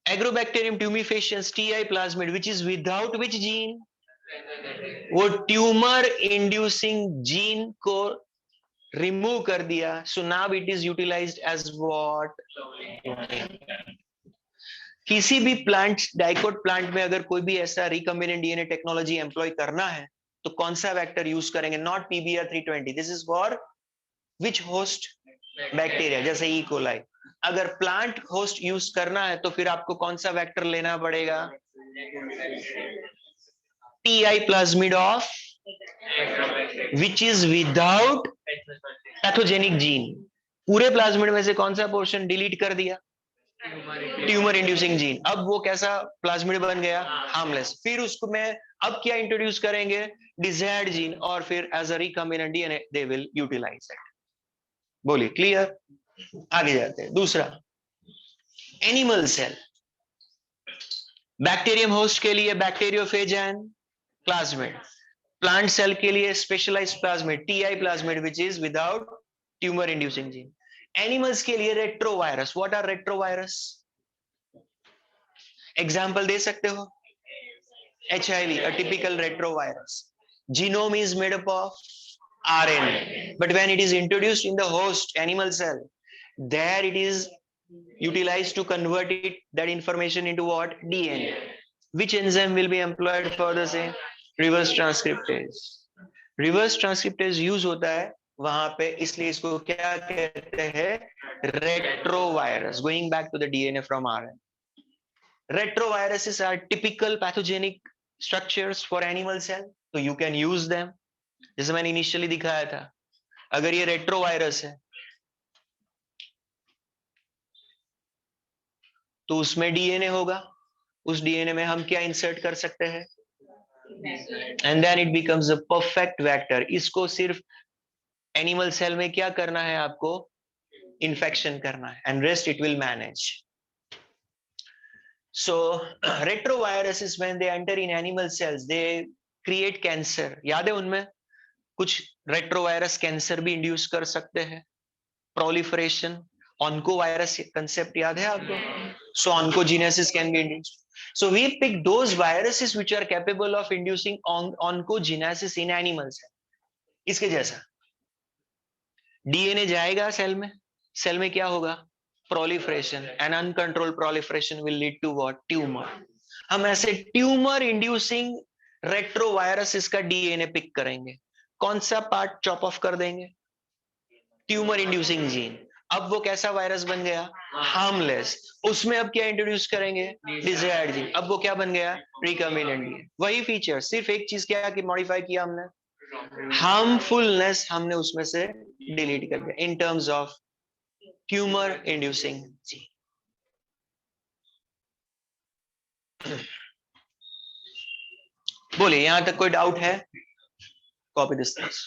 Agrobacterium tumefaciens TI plasmid, which is without which gene? वो ट्यूमर इंड्यूसिंग जीन को रिमूव कर दिया, so now it is utilised as what? किसी भी प्लांट, डाइकोट प्लांट में अगर कोई भी ऐसा रिकम्बिनेंट डीएनए टेक्नोलॉजी एम्प्लॉय करना है तो कौन सा वेक्टर यूज करेंगे? Not PBR320, this is for which host? Bacteria, जैसे ई कोलाई। अगर प्लांट होस्ट यूज करना है तो फिर आपको कौन सा वेक्टर लेना पड़ेगा? TI plasmid of which is without pathogenic gene. पूरे प्लाज्मिड में से कौन सा पोर्शन डिलीट कर दिया? Tumour inducing gene. अब वो कैसा प्लाज्मिड बन गया? हार्मलेस। फिर उसको मैं अब क्या इंट्रोड्यूस करेंगे? डिजायर्ड जीन, और फिर as a recombinant DNA they will utilise it. बोलिए, क्लियर? आगे जाते हैं। दूसरा, एनिमल सेल। बैक्टीरियम होस्ट के लिए bacteriophage and plasmid, plant cell के लिए specialised plasmid, TI plasmid which is without tumour inducing gene. Animals के लिए retrovirus. What are retrovirus? Example दे सकते हो? HIV, a typical retrovirus. Genome is made up of RNA, but when it is introduced in the host animal cell, there it is utilized to convert it, that information, into what? DNA. Which enzyme will be employed for the same? Reverse transcriptase. Reverse transcriptase use होता है वहां पे, इसलिए इसको क्या कहते हैं? Retrovirus. Going back to the DNA from RNA. Retroviruses are typical pathogenic structures for animal cell, so you can use them. जैसे मैंने इनिशियली दिखाया था, अगर ये रेट्रोवायरस है तो उसमें डीएनए होगा, उस डीएनए में हम क्या इंसर्ट कर सकते हैं? And then it becomes a perfect vector. इसको सिर्फ एनिमल सेल में क्या करना है आपको? इन्फेक्शन करना है, and rest it will manage. So retroviruses, when they enter in animal cells, they create cancer. याद है उनमें कुछ रेट्रोवायरस कैंसर भी इंड्यूस कर सकते हैं? प्रोलिफरेशन, ऑन्कोवायरस कंसेप्ट याद है आपको? So oncogenesis can be induced. So we pick those viruses which are capable of inducing oncogenesis in animals. इसके जैसा डीएनए जाएगा सेल में, सेल में क्या होगा? Proliferation, and uncontrolled proliferation will lead to what? Tumour. हम ऐसे ट्यूमर इंड्यूसिंग रेट्रोवायरस का डीएनए पिक करेंगे। कौन सा पार्ट चॉप ऑफ कर देंगे? Tumour inducing gene. अब वो कैसा वायरस बन गया? हार्मलेस। उसमें अब क्या इंट्रोड्यूस करेंगे? Desired gene. अब वो क्या बन गया? Recombinant DNA. वही फीचर, सिर्फ एक चीज क्या कि मॉडिफाई किया हमने, हार्मफुलनेस हमने उसमें से डिलीट कर दिया in terms of tumour inducing gene. बोलिए, यहां तक कोई डाउट है? Copy this things.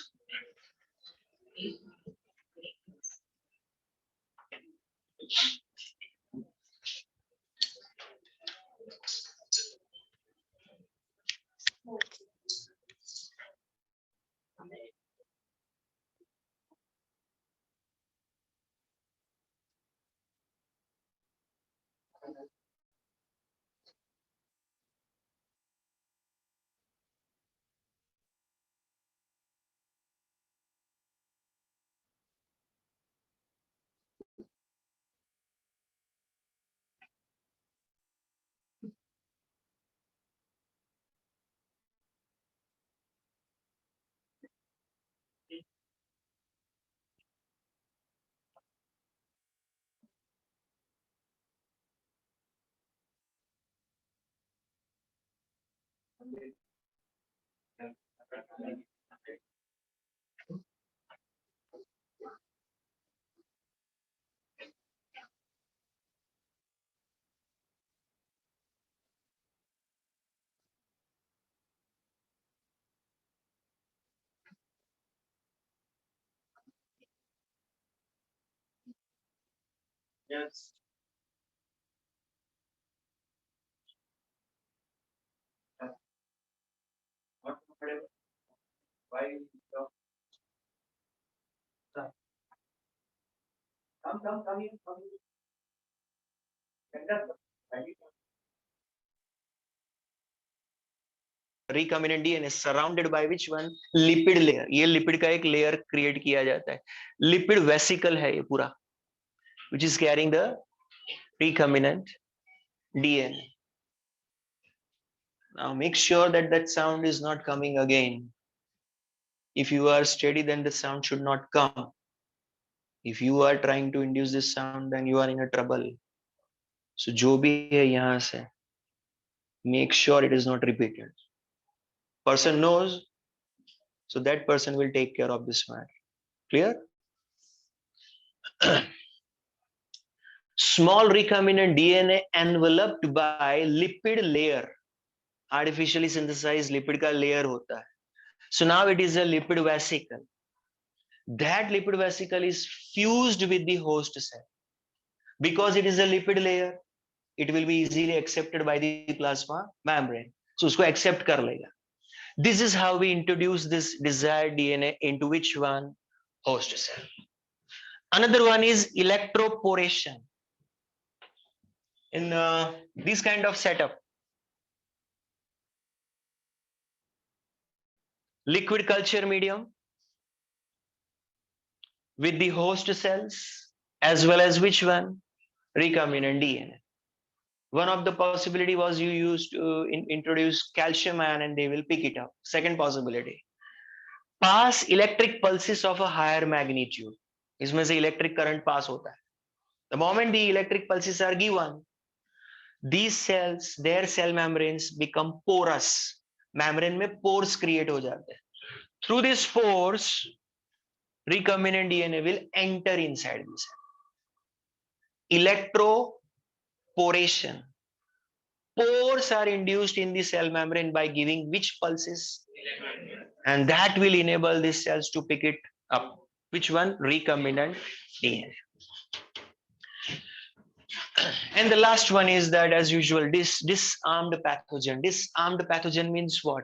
Yes. Not comfortable. Why? Come in, come in. Stand up. recombinant DNA surrounded by which one? Lipid layer. ये lipid का एक layer create किया जाता है. Lipid vesicle है ये पूरा, which is carrying the recombinant DNA. Now make sure that that sound is not coming again. If you are steady, then the sound should not come. If you are trying to induce this sound, then you are in a trouble. So जो भी है यहाँ से, make sure it is not repeated. Person knows, so that person will take care of this matter. Clear? Small recombinant DNA enveloped by lipid layer. Artificially synthesized lipid का layer होता है. So now it is a lipid vesicle. That lipid vesicle is fused with the host cell. Because it is a lipid layer, it will be easily accepted by the plasma membrane. So उसको accept कर लेगा. This is how we introduce this desired DNA into which one? Host cell. Another one is electroporation. In this kind of setup, liquid culture medium with the host cells as well as which one? Recombinant DNA. One of the possibility was you used to introduce calcium ion and they will pick it up. Second possibility, pass electric pulses of a higher magnitude. इसमें से electric current pass होता है. The moment the electric pulses are given, these cells, their cell membranes become porous. Membrane में pores create हो जाते हैं. Through these pores, recombinant DNA will enter inside the cell. Electroporation. Pores are induced in the cell membrane by giving which pulses? And that will enable these cells to pick it up. Which one? Recombinant DNA. And the last one is that, as usual, disarmed pathogen. Disarmed pathogen means what?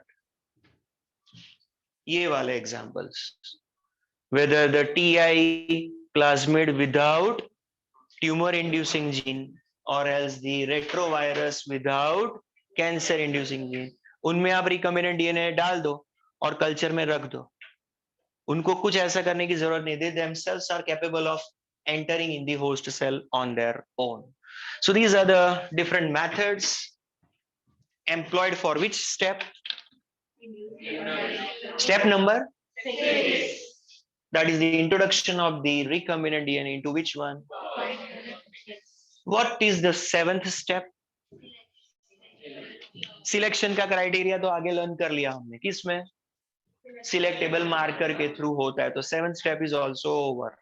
ये वाले examples. Whether the TI plasmid without tumor-inducing gene or else the retrovirus without cancer-inducing gene. उनमें आप recombinant DNA डाल दो और culture में रख दो. उनको कुछ ऐसा करने की जरूरत नहीं. They themselves are capable of entering in the host cell on their own. So these are the different methods employed for which step? Step number 6. That is the introduction of the recombinant DNA into which one? What is the 7th step? Selection का criteria तो आगे learn कर लिया हमने. किसमें? Selectable marker के through होता है. तो 7th step is also over.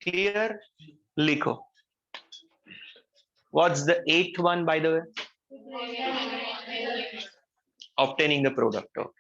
Clear? लिखो. What's the 8th one, by the way? Obtaining the product. Okay.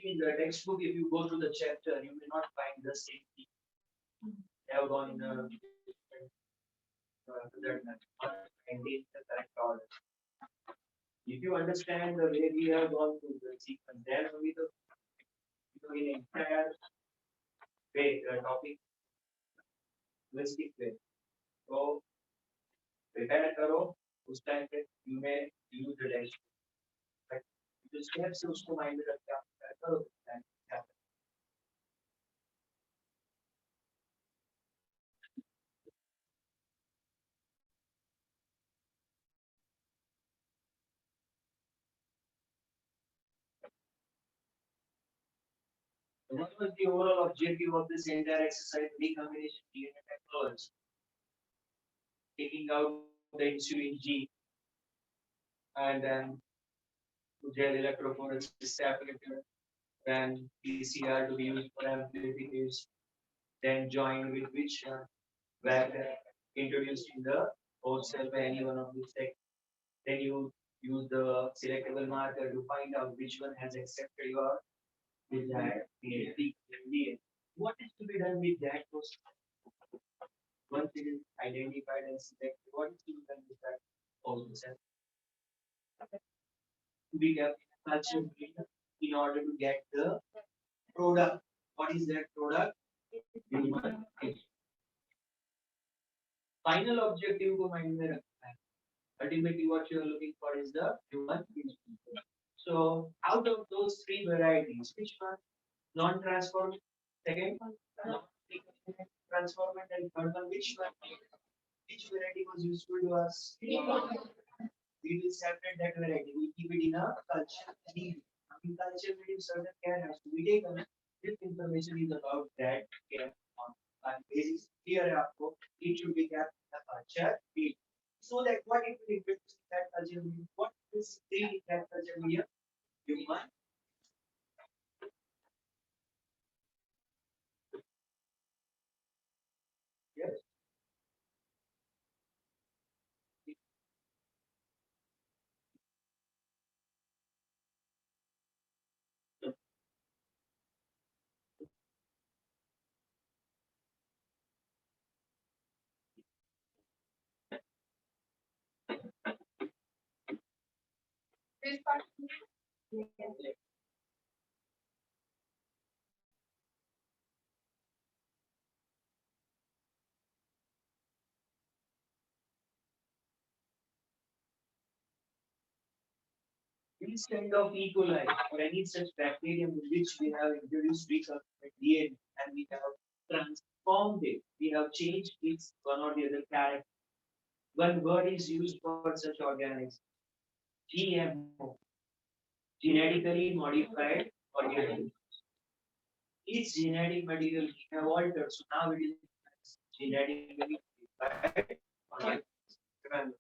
in the textbook, if you go to the chapter, you may not find the same thing. They have gone to that maintain the correct order. If you understand the way we have gone through the sequence, then only the in entire way topic holistic way. So prepare करो उस time पे you may use the dash. जो steps है उसको mind में रख के आप prepare करो What was the overall objective of this entire exercise? Recombination DNA technology. Taking out the insulin gene and then gel electrophoresis separator, then PCR to be used for amplification, then joined with which were introduced in the host cell by any one of these sections. Then you use the selectable marker to find out which one has accepted your desired DNA. What is to be done with that host? Once it is identified and selected, what is to be done with that host cell? To be kept in culture in order to get the product. What is that product? Human tissue. Final objective को mind में रखना है. Ultimately, what you are looking for is the human tissue. So, out of those three varieties, which one non-transformed? Second one, transformed, and third one, which one? Which variety was useful to us? We will separate that variety. We keep it in a culture medium. In culture medium, certain care has to be taken. This information is about that care on basis. Here, it should be kept in a culture medium. So that what it will introduce in that culture medium? What will stay in that culture medium? Human. Yes. These kind of E. coli or any such bacterium in which we have introduced recombinant DNA and we have transformed it, we have changed its one or the other character. One word is used for such organisms. GMO, genetically modified organisms. Its genetic material we have altered, so now it is genetically modified organisms.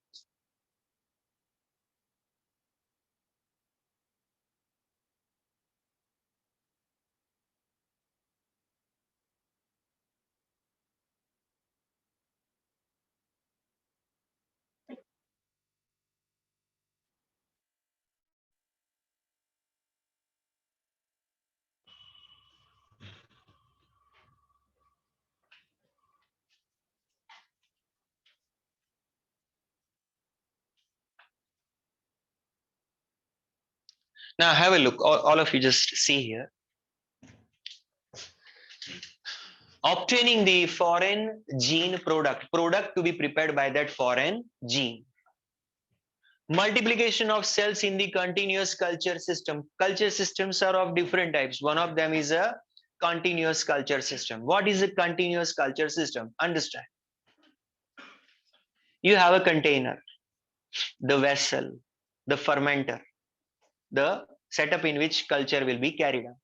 Now have a look. All of you just see here. Obtaining the foreign gene product to be prepared by that foreign gene. Multiplication of cells in the continuous culture system. Culture systems are of different types. One of them is a continuous culture system. What is a continuous culture system? Understand. You have a container, the vessel, the fermenter, the setup in which culture will be carried out.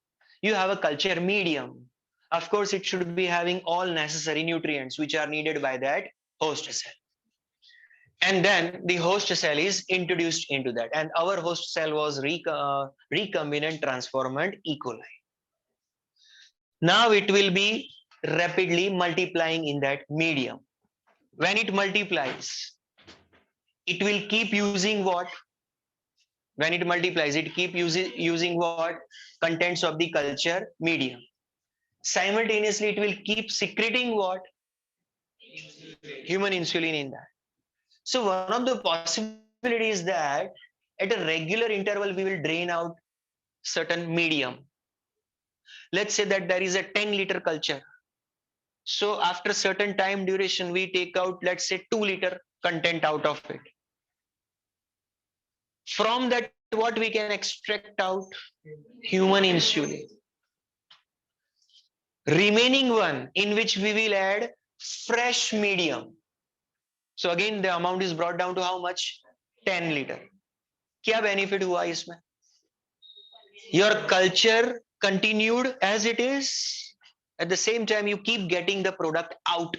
You have a culture medium. Of course, it should be having all necessary nutrients which are needed by that host cell. And then the host cell is introduced into that. And our host cell was recombinant transformed E. coli. Now it will be rapidly multiplying in that medium. When it multiplies, it will keep using what? when it multiplies, it keep using what? Contents of the culture medium. Simultaneously, it will keep secreting what? Human insulin in that. So one of the possibilities is that at a regular interval, we will drain out certain medium. Let's say that there is a 10-liter culture. So after certain time duration, we take out, let's say, 2-liter content out of it. From that, what we can extract out? Human insulin. Remaining one, in which we will add fresh medium. So again, the amount is brought down to how much? 10 liter. क्या benefit हुआ इसमें? Your culture continued as it is. At the same time, you keep getting the product out.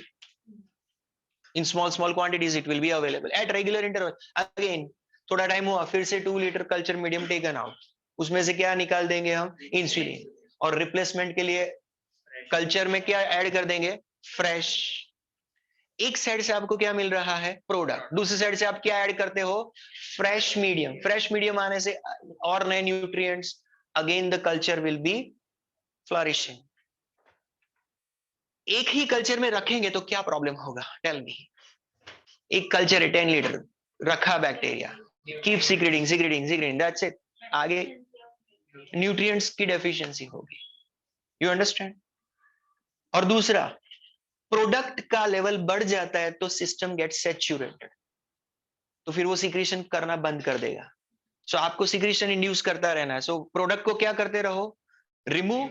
In small quantities, it will be available at regular interval. Again, थोड़ा time हुआ, फिर से 2 liter culture medium taken out. उसमें से क्या निकाल देंगे हम? इंसुलिन. और रिप्लेसमेंट के लिए कल्चर में क्या ऐड कर देंगे? फ्रेश. एक साइड से आपको क्या मिल रहा है? प्रोडक्ट. दूसरी साइड से आप क्या ऐड करते हो? Fresh medium. फ्रेश मीडियम आने से और नए nutrients, again the culture will be flourishing. एक ही कल्चर में रखेंगे तो क्या प्रॉब्लम होगा? Tell me. एक कल्चर है 10 liter, रखा bacteria, keep secreting, that's it. आगे न्यूट्रिएंट्स की डेफिशिएंसी होगी. You understand? और दूसरा, प्रोडक्ट का लेवल बढ़ जाता है तो सिस्टम गेट सैचुरेटेड, तो फिर वो सिक्रीशन करना बंद कर देगा. सो आपको सिक्रीशन इंड्यूस करता रहना है. सो प्रोडक्ट को क्या करते रहो? रिमूव,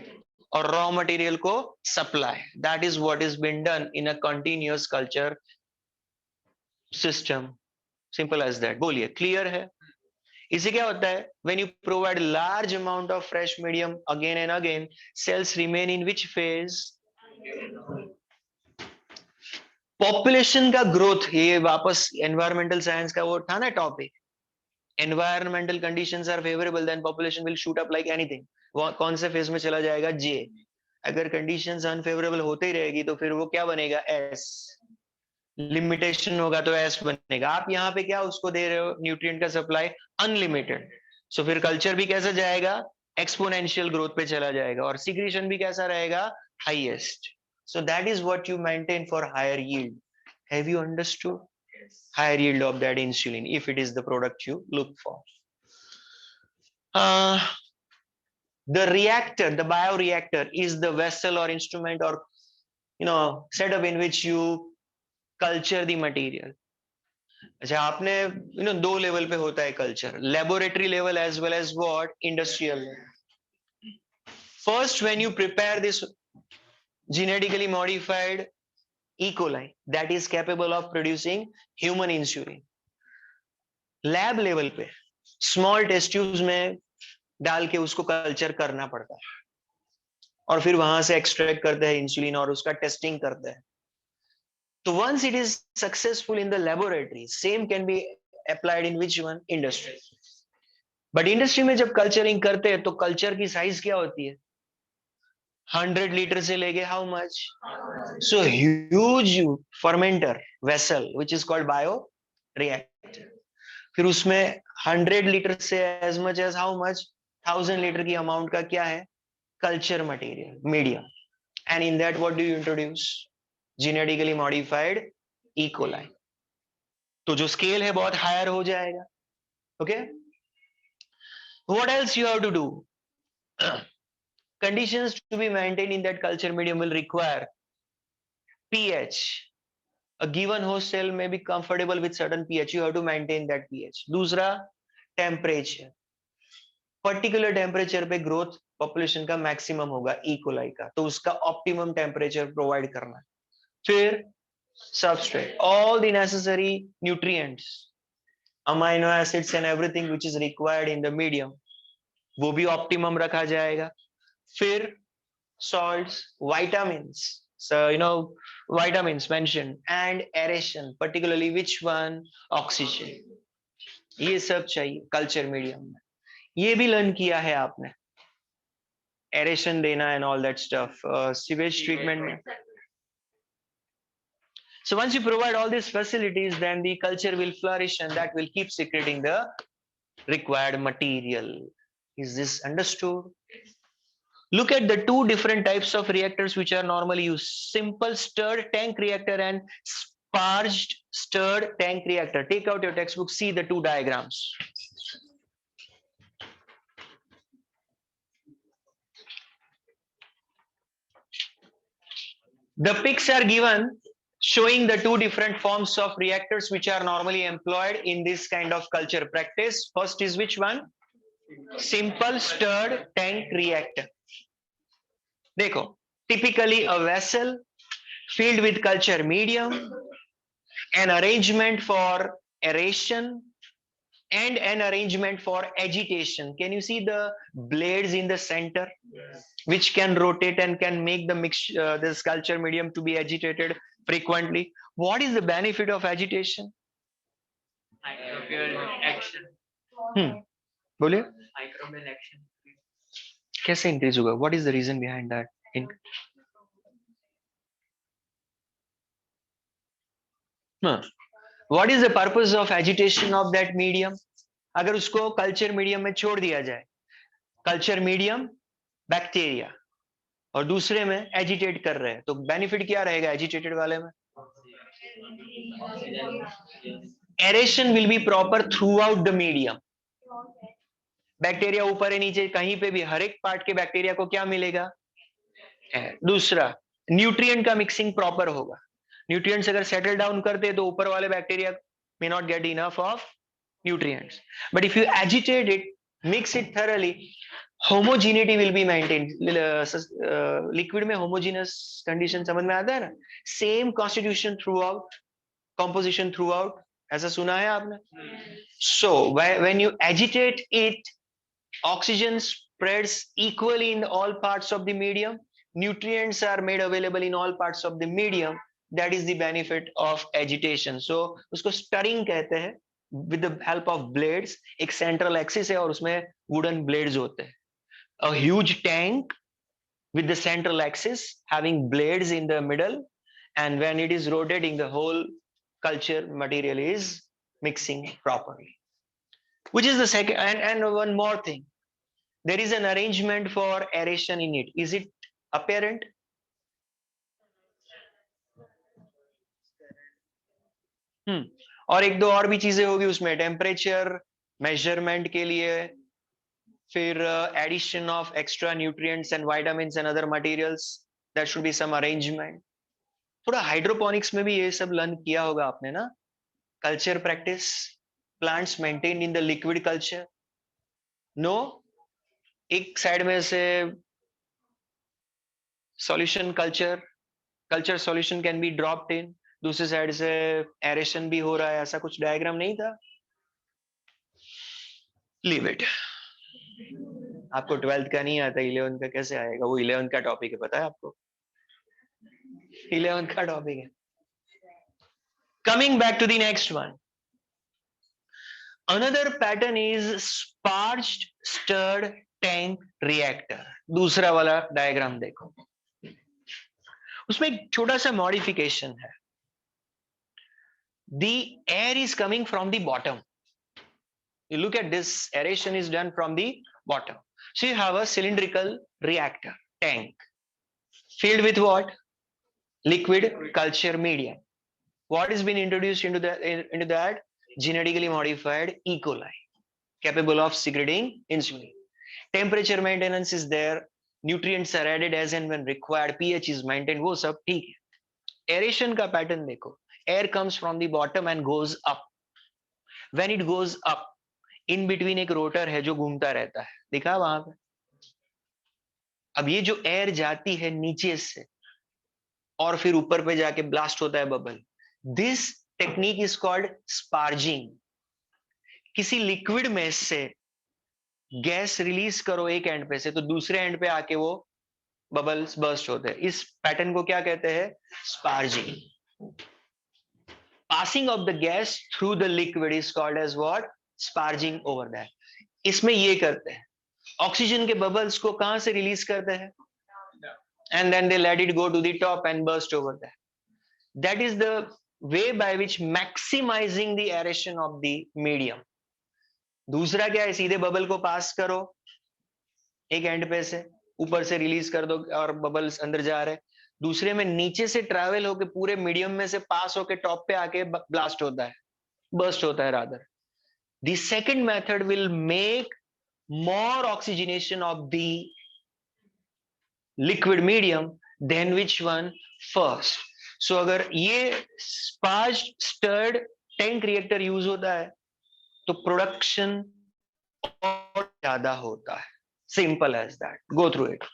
और रॉ मटेरियल को सप्लाई. That is what is been done in a continuous culture system. Simple as that. बोलिए, क्लियर है? इससे क्या होता है? When you provide large amount of fresh medium again and again, cells remain in which phase? Population का growth. ये वापस environmental science का वो था ना topic. Environmental conditions are favourable, then population will shoot up like anything. वो कौन से फेज में चला जाएगा? जे. अगर कंडीशंस अनफेवरेबल होते ही रहेगी तो फिर वो क्या बनेगा? एस. लिमिटेशन होगा तो एस बनेगा. आप यहाँ पे क्या उसको दे रहे हो? न्यूट्रिएंट का सप्लाई अनलिमिटेड. सो फिर कल्चर भी कैसा जाएगा? एक्सपोनेंशियल ग्रोथ पे चला जाएगा. और सिक्रीशन भी कैसा रहेगा? Highest. So that is what you maintain for higher yield. Have you understood? Higher yield of that insulin, if it is the product you look for. The reactor, the bioreactor, is the vessel or instrument or setup in which you culture the material. अच्छा, आपने दो level पे होता है culture. Laboratory level as well as what? Industrial level. First, when you prepare this genetically modified E. coli that is capable of producing human insulin, lab level पे small test tubes में डाल के उसको culture करना पड़ता है, और फिर वहां से एक्सट्रैक्ट करते हैं इंसुलिन और उसका टेस्टिंग करते हैं. तो once it is successful in the laboratory, same can be applied in which one? Industry. But industry में जब कल्चरिंग करते हैं तो कल्चर की साइज क्या होती है? 100 liter से लेके how much? So huge fermenter vessel which is called bioreactor. फिर उसमें 100 liter से as much as how much? 1000 liter की amount का क्या है? Culture material, medium. And in that what do you introduce? Genetically modified E. coli. तो जो scale है बहुत higher हो जाएगा. Okay? What else you have to do? Conditions to be maintained in that culture medium will require pH. A given host cell may be comfortable with certain pH. You have to maintain that pH. दूसरा, temperature. Particular temperature पे growth population का maximum होगा E. coli का, तो उसका optimum temperature provide करना. फिर substrate. All the necessary nutrients, amino acids and everything which is required in the medium, वो भी optimum रखा जाएगा. फिर salts, vitamins, so vitamins mentioned, and aeration, particularly which one? Oxygen. ये सब चाहिए कल्चर मीडियम में. ये भी लर्न किया है आपने, एरेशन देना and all that stuff, sewage treatment में. So once you provide all these facilities, then the culture will flourish and that will keep secreting the required material. Is this understood? Look at the two different types of reactors which are normally used: simple stirred tank reactor and sparged stirred tank reactor. Take out your textbook, see the two diagrams. The pics are given showing the two different forms of reactors which are normally employed in this kind of culture practice. First is which one? Simple stirred tank reactor. देखो, typically a vessel filled with culture medium, an arrangement for aeration, and an arrangement for agitation. Can you see the blades in the center, which can rotate and can make the this culture medium to be agitated frequently? What is the benefit of agitation? Microbial action. बोलिए, Microbial action. कैसे increase होगा? What is the reason behind that? What is the purpose of agitation of that medium? अगर उसको culture medium में छोड़ दिया जाए, culture medium bacteria और दूसरे में एजिटेट कर रहे हैं, तो बेनिफिट क्या रहेगा एजिटेटेड वाले में? Aeration will be proper through out the medium. Bacteria ऊपर है नीचे कहीं पे भी हर एक पार्ट के बैक्टीरिया को क्या मिलेगा? दूसरा, न्यूट्रिएंट का मिक्सिंग प्रॉपर होगा. न्यूट्रिएंट्स अगर सेटल डाउन करते हैं तो ऊपर वाले bacteria may not get enough of nutrients. But if you agitate it, mix it thoroughly, homogeneity will be maintained. Liquid में homogeneous condition समझ में आता है ना? Same constitution throughout, composition throughout. ऐसा सुना है आपने? So when you agitate it, oxygen spreads equally in all parts of the medium. Nutrients are made available in all parts of the medium. That is the benefit of agitation. So उसको stirring कहते हैं. With the help of blades, एक central axis है और उसमें wooden blades होते हैं. A huge tank with the central axis having blades in the middle, and when it is rotating, the whole culture material is mixing properly. Which is the second, and one more thing. There is an arrangement for aeration in it. Is it apparent? और एक दो और भी चीजें होगी उसमें, temperature measurement के लिए, फिर addition of extra nutrients and vitamins and other materials, that should be some arrangement. थोड़ा हाइड्रोपोनिक्स में भी ये सब लर्न किया होगा आपने ना, culture practice, plants maintain in the liquid culture. No, एक साइड में से solution culture solution can be dropped in, दूसरी साइड से एरेशन भी हो रहा है, ऐसा कुछ डायग्राम नहीं था? Leave it. आपको 12th का नहीं आता, 11th का कैसे आएगा? वो 11th का टॉपिक है, पता है आपको? 11th का टॉपिक है. Coming back to the next one. Another pattern is sparged stirred tank reactor. दूसरा वाला डायग्राम देखो, उसमें एक छोटा सा मॉडिफिकेशन है. The air is coming from the bottom. You look at this, aeration is done from the bottom. So you have a cylindrical reactor tank filled with what? Liquid culture medium. What has been introduced into that? Genetically modified E. coli, capable of secreting insulin. Temperature maintenance is there. Nutrients are added as and when required. pH is maintained. वो सब ठीक है. Aeration का pattern देखो. Air comes from the bottom and goes up. When it goes up, in between एक rotor है जो घूमता रहता है, दिखा वहां पे? अब ये जो एयर जाती है नीचे से और फिर ऊपर पे जाके ब्लास्ट होता है bubble, this technique is called sparging. किसी लिक्विड में से गैस रिलीज करो एक एंड पे से, तो दूसरे एंड पे आके वो बबल्स बर्स्ट होते हैं. इस पैटर्न को क्या कहते हैं? स्पार्जिंग. Passing of the gas through the liquid is called as what? Sparging over that. इसमें ये करते हैं, ऑक्सीजन के बबल्स को कहां से रिलीज करते हैं, and then they let it go to the top and burst over that. That is the way by which maximizing the aeration of the medium. दूसरा क्या है, सीधे बबल को पास करो एक एंड पे से, ऊपर से रिलीज कर दो और बबल्स अंदर जा रहे। दूसरे में नीचे से ट्रैवल होके पूरे मीडियम में से पास होके टॉप पे आके ब्लास्ट होता है, बर्स्ट होता है rather. The second method will make more oxygenation of the liquid medium than which one first. So अगर ये sparge stirred tank reactor use होता है तो प्रोडक्शन और ज्यादा होता है। Simple as that, go through it.